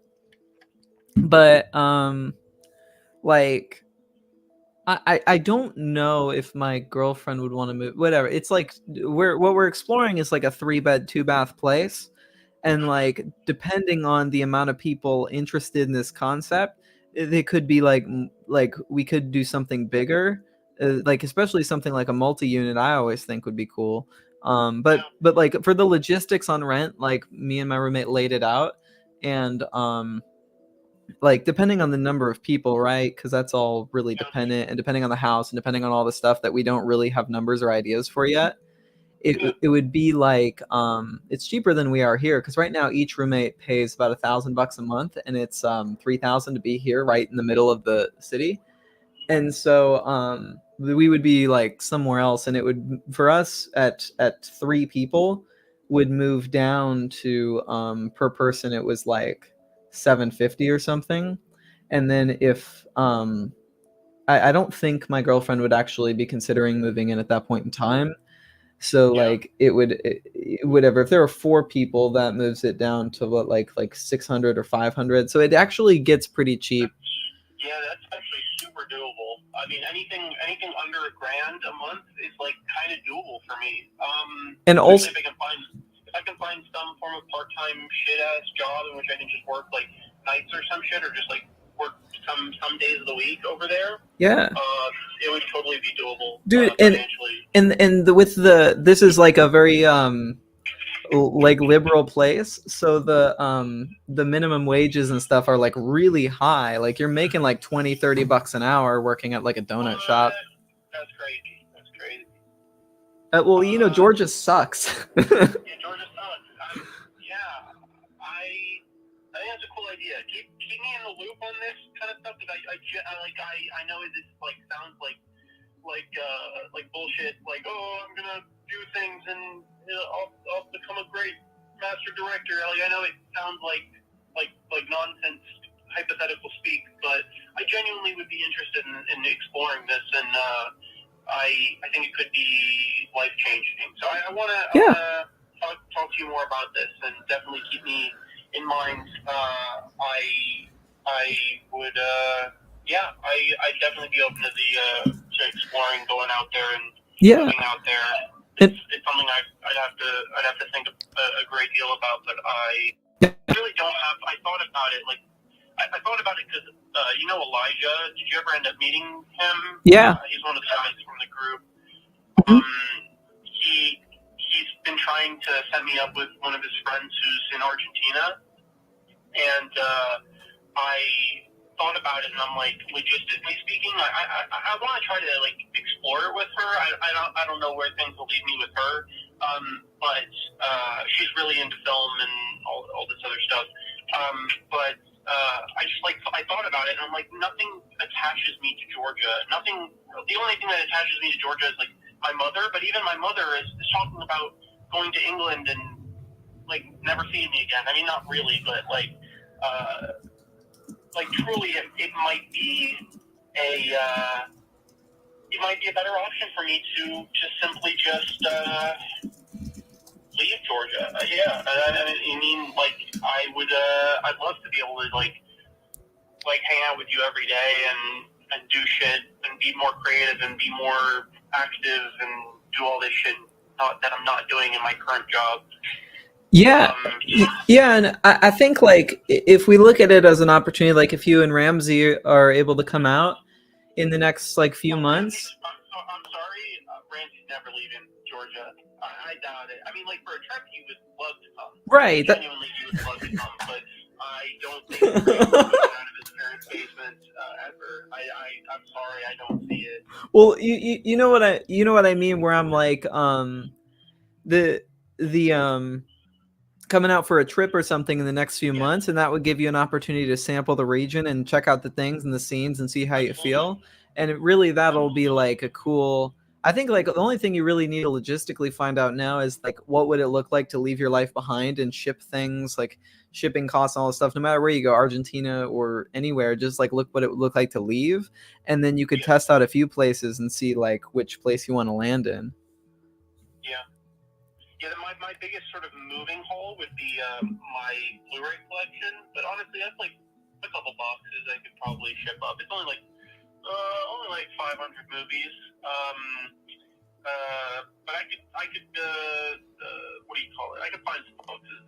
Speaker 1: like I don't know if my girlfriend would want to move. Whatever. It's like what we're exploring is like a 3-bed, 2-bath place. And like depending on the amount of people interested in this concept, they could be like we could do something bigger, like especially something like a multi-unit. I always think would be cool. But like for the logistics on rent, like me and my roommate laid it out, and like depending on the number of people, right? Because that's all really dependent, and depending on the house, and depending on all the stuff that we don't really have numbers or ideas for yet. It would be like it's cheaper than we are here, because right now each roommate pays about $1,000 a month, and it's 3,000 to be here right in the middle of the city. And so we would be like somewhere else, and it would, for us at 3 people, would move down to per person it was like $750 or something. And then if I don't think my girlfriend would actually be considering moving in at that point in time. So like it would whatever, if there are 4 people, that moves it down to what, like 600 or 500. So it actually gets pretty cheap.
Speaker 2: Yeah, that's actually super doable. I mean, anything under $1,000 a month is like kind of doable for me.
Speaker 1: And also,
Speaker 2: if I can find some form of part-time shit-ass job in which I can just work like nights or some shit, or just like work some days of the week over there.
Speaker 1: Yeah.
Speaker 2: It would totally be doable,
Speaker 1: dude.
Speaker 2: Financially.
Speaker 1: And with this is like a very like liberal place, so the minimum wages and stuff are like really high. Like you're making like $20-$30 an hour working at like a donut shop.
Speaker 2: That's crazy.
Speaker 1: Well, you know, Georgia sucks.
Speaker 2: Yeah, Georgia sucks. I think that's a cool idea. Keep me in the loop on this kind of stuff, because I know this like sounds like bullshit. Like, oh, I'm gonna do things and I'll become a great master director. Like, I know it sounds like nonsense, hypothetical speak, but I genuinely would be interested in exploring this, and I think it could be life changing. So I want to talk to you more about this, and definitely keep me in mind. I would I'd definitely be open to exploring, going out there and living out there. It's something I'd have to think a great deal about, but I really don't have. I thought about it I thought about it because you know Elijah. Did you ever end up meeting him?
Speaker 1: Yeah.
Speaker 2: He's one of the guys from the group. He's been trying to set me up with one of his friends who's in Argentina, and I thought about it, and I'm like, logistically speaking, I want to try to like explore it with her. I don't know where things will lead me with her, but she's really into film and all this other stuff. But I thought about it, and I'm like, nothing attaches me to Georgia. The only thing that attaches me to Georgia is like my mother, but even my mother is talking about going to England and like never seeing me again. I mean, not really, but like truly, it might be a better option for me to simply just leave Georgia. I mean, like I'd love to be able to like hang out with you every day and do shit and be more creative and be more active and do all this shit that I'm not doing in my current job.
Speaker 1: Yeah, and I think like if we look at it as an opportunity, like if you and Ramsey are able to come out in the next like few months.
Speaker 2: I'm sorry, Ramsey's never leaving Georgia. I doubt it. I mean, like for a trip, he would love to come.
Speaker 1: Right.
Speaker 2: Genuinely, he would love to come, but I don't think he's going out of his parents' basement ever. I'm sorry, I don't see it.
Speaker 1: Well, you know what I mean, where I'm like the coming out for a trip or something in the next few months, and that would give you an opportunity to sample the region and check out the things and the scenes and see how you feel. And that'll be like a cool. I think like the only thing you really need to logistically find out now is like what would it look like to leave your life behind and ship things, like shipping costs and all this stuff. No matter where you go, Argentina or anywhere, just like look what it would look like to leave, and then you could test out a few places and see like which place you want to land in.
Speaker 2: Yeah, my biggest sort of moving hole would be my Blu-ray collection, but honestly, that's like a couple boxes I could probably ship up. It's only like 500 movies. But I could what do you call it? I could find some boxes.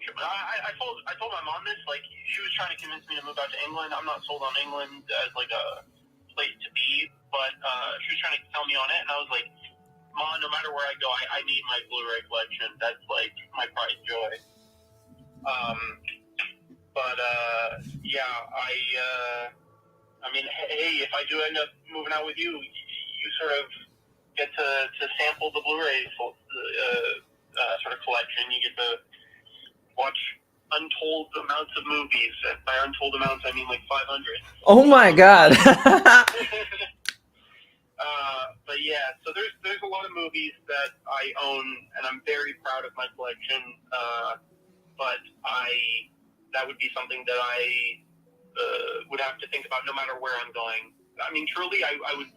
Speaker 2: I told my mom this. Like, she was trying to convince me to move out to England. I'm not sold on England as like a place to be, but she was trying to sell me on it, and I was like, Mom, no matter where I go, I need my Blu-ray collection. That's like my pride and joy. Yeah, I mean, hey, if I do end up moving out with you, you sort of get to sample the Blu-ray sort of collection. You get to watch untold amounts of movies. And by untold amounts, I mean like 500.
Speaker 1: Oh my God.
Speaker 2: But yeah, so there's a lot of movies that I own, and I'm very proud of my collection. But that would be something that I would have to think about no matter where I'm going. I mean, truly, I would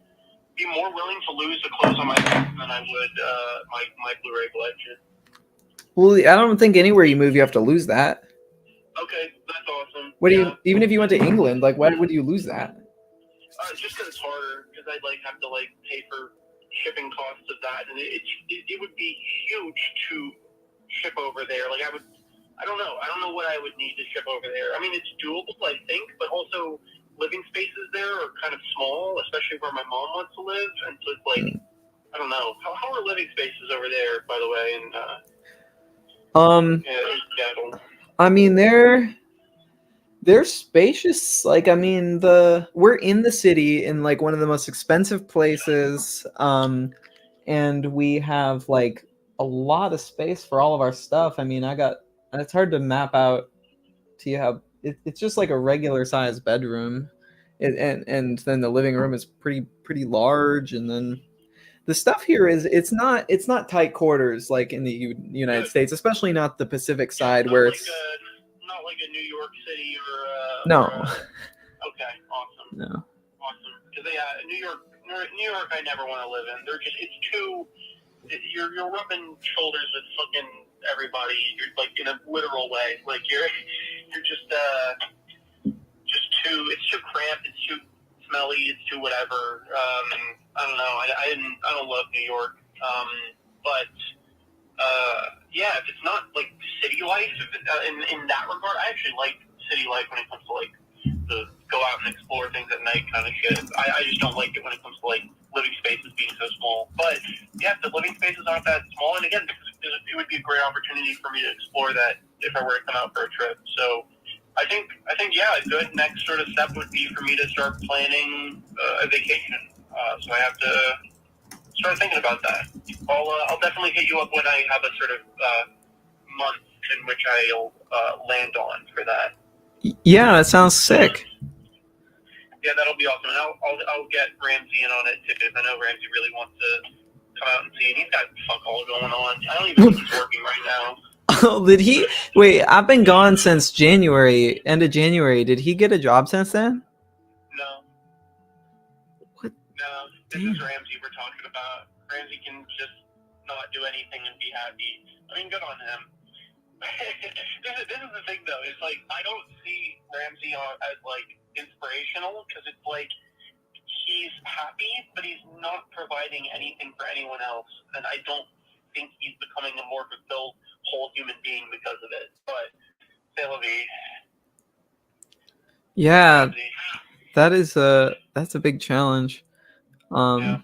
Speaker 2: be more willing to lose the clothes on my back than I would my Blu-ray collection.
Speaker 1: Well, I don't think anywhere you move you have to lose that.
Speaker 2: Okay, that's awesome.
Speaker 1: What do you? Even if you went to England, like, why would you lose that?
Speaker 2: Just because it's harder, because I'd like have to like pay for shipping costs of that, and it would be huge to ship over there. Like I don't know what I would need to ship over there. I mean, it's doable, I think, but also living spaces there are kind of small, especially where my mom wants to live, and so it's like I don't know how are living spaces over there, by the way, and Seattle.
Speaker 1: I mean, they're spacious. Like, I mean, we're in the city in like one of the most expensive places, and we have like a lot of space for all of our stuff. I mean, it's hard to map out to you how it's just like a regular size bedroom, and then the living room is pretty large, and then the stuff here is it's not tight quarters like in the United States, especially not the Pacific side where it's
Speaker 2: not like a New York City or
Speaker 1: no.
Speaker 2: Okay, awesome.
Speaker 1: No.
Speaker 2: Awesome. Because New York, I never want to live in. It's too. You're rubbing shoulders with fucking everybody. You're like in a literal way. Like you're just too. It's too cramped. It's too smelly. It's too whatever. I don't know. I don't love New York. But yeah, if it's not like city life, in that regard, I actually like city life when it comes to like the go out and explore things at night kind of shit. I just don't like it when it comes to like living spaces being so small. But yeah, if the living spaces aren't that small, and again, it would be a great opportunity for me to explore that if I were to come out for a trip. So I think yeah, a good next sort of step would be for me to start planning a vacation. So I have to start thinking about that. I'll definitely hit you up when I have a sort of month in which I'll land on for that.
Speaker 1: Yeah, that sounds sick.
Speaker 2: Yeah, that'll be awesome. And I'll get Ramsey in on it too, because I know Ramsey really wants to come out and see, and he's got fuck all going on. I don't even think he's working right now.
Speaker 1: Oh, did he? Wait, I've been gone since January, end of January. Did he get a job since then?
Speaker 2: No.
Speaker 1: What?
Speaker 2: No, this is Ramsey we're talking about. Ramsey can just not do anything and be happy. I mean, good on him. This is the thing, though. It's like I don't see Ramsey as like inspirational, because it's like he's happy, but he's not providing anything for anyone else, and I don't think he's becoming a more fulfilled whole human being because of it. But c'est la vie.
Speaker 1: Yeah, that's a big challenge.
Speaker 2: Yeah.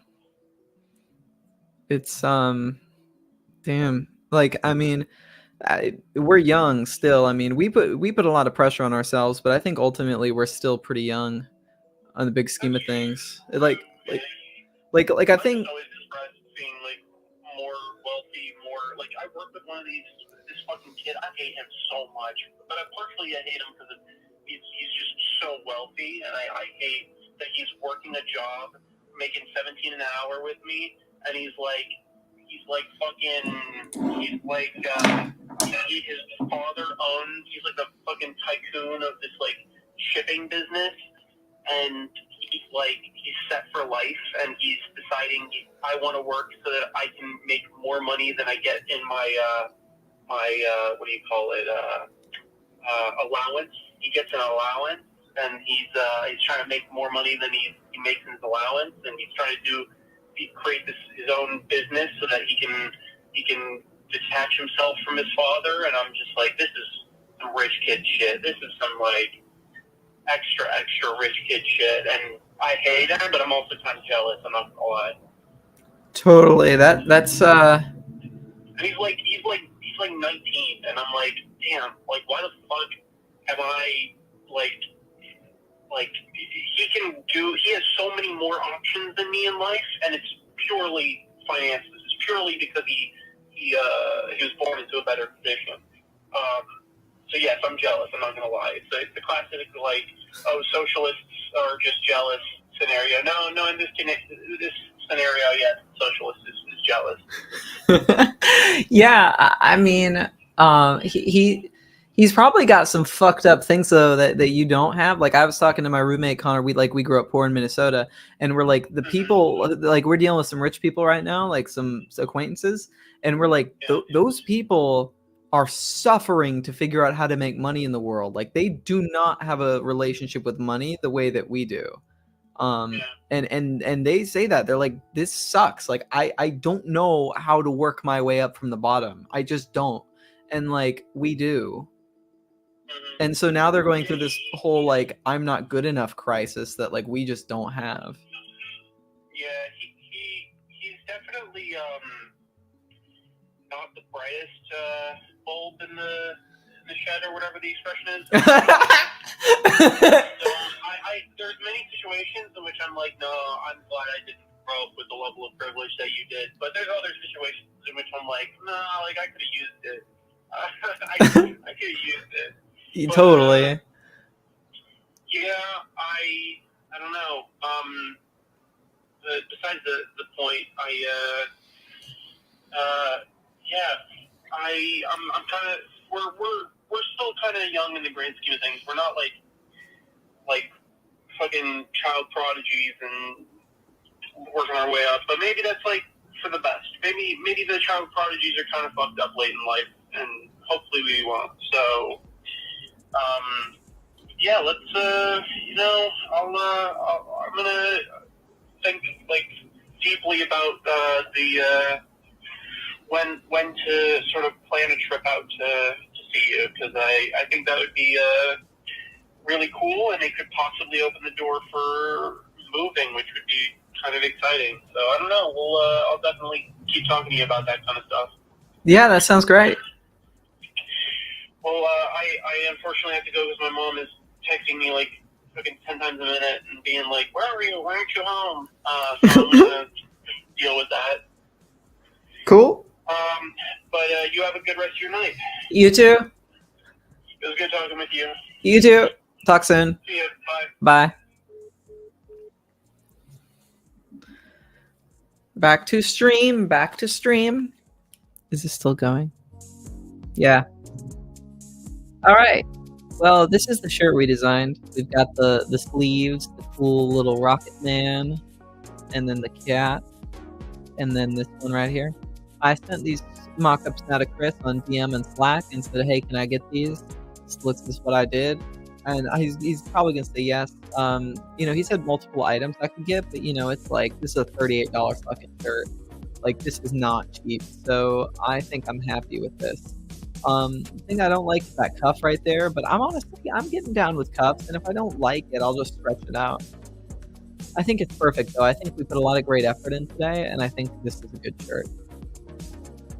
Speaker 1: It's damn. Like, I mean, we're young still. I mean, we put a lot of pressure on ourselves, but I think ultimately we're still pretty young. on the big scheme of things. I think.
Speaker 2: I'm always impressed seeing like more wealthy, more like I work with one of this fucking kid. I hate him so much, but partially I hate him because he's just so wealthy, and I hate that he's working a job, making $17 an hour with me, and he's like his father owns. He's like a fucking tycoon of this like shipping business, and he's set for life, and he's deciding I want to work so that I can make more money than I get in my what do you call it, allowance. He gets an allowance, and he's trying to make more money than he makes in his allowance, and he's trying to create his own business so that he can detach himself from his father. And I'm just like, this is some rich kid shit. This is some like extra rich kid shit, and I hate him, but I'm also kind of jealous. I'm not gonna lie.
Speaker 1: Totally. That's
Speaker 2: And he's like 19, and I'm like, damn, like why the fuck am I like he has so many more options than me in life, and it's purely finances. It's purely because he was born into a better position. So yes, I'm jealous. I'm not gonna lie. It's the classic like, oh, socialists are just jealous scenario. No, in this scenario, yes, socialist is jealous.
Speaker 1: Yeah, I mean, he's probably got some fucked up things though that you don't have. Like I was talking to my roommate Connor. We grew up poor in Minnesota, and we're like the people like we're dealing with some rich people right now, like some acquaintances, and we're like those people are suffering to figure out how to make money in the world. Like they do not have a relationship with money the way that we do. And they say that they're like, this sucks. Like I don't know how to work my way up from the bottom. I just don't. And like we do. And so now they're going through this whole like I'm not good enough crisis that like we just don't have.
Speaker 2: Yeah, he's definitely not the brightest bulb in the shed, or whatever the expression is. So there's many situations in which I'm like, no, I'm glad I didn't grow up with the level of privilege that you did. But there's other situations in which I'm like, no, like I could have used it. I could have used it. But,
Speaker 1: totally.
Speaker 2: Yeah, I don't know. Besides the point, I'm kind of we're still kind of young in the grand scheme of things. We're not like fucking child prodigies and working our way up, but maybe that's like for the best. Maybe the child prodigies are kind of fucked up late in life, and hopefully we won't. So, yeah, let's I'm gonna think like deeply about when to sort of plan a trip out to see you, because I think that would be really cool, and it could possibly open the door for moving, which would be kind of exciting. So I don't know. I'll definitely keep talking to you about that kind of stuff.
Speaker 1: Yeah, that sounds great.
Speaker 2: Well, I unfortunately have to go because my mom is texting me like fucking 10 times a minute and being like, "Where are you? Why aren't you home?" So I'm gonna deal with that.
Speaker 1: Cool.
Speaker 2: But you have a good rest of your night.
Speaker 1: You too.
Speaker 2: It was good talking with you.
Speaker 1: You too. Talk soon.
Speaker 2: See you. Bye.
Speaker 1: Bye. Back to stream. Is this still going? Yeah. All right. Well, this is the shirt we designed. We've got the sleeves, the cool little rocket man, and then the cat, and then this one right here. I sent these mock-ups now to Chris on DM and Slack and said, hey, can I get these? This is what I did. And he's probably going to say yes. He said multiple items I could get, but, it's like, this is a $38 fucking shirt. Like, this is not cheap. So I think I'm happy with this. The thing I don't like is that cuff right there, but I'm getting down with cuffs, and if I don't like it, I'll just stretch it out. I think it's perfect, though. I think we put a lot of great effort in today, and I think this is a good shirt.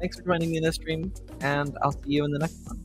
Speaker 1: Thanks for joining me in this stream, and I'll see you in the next one.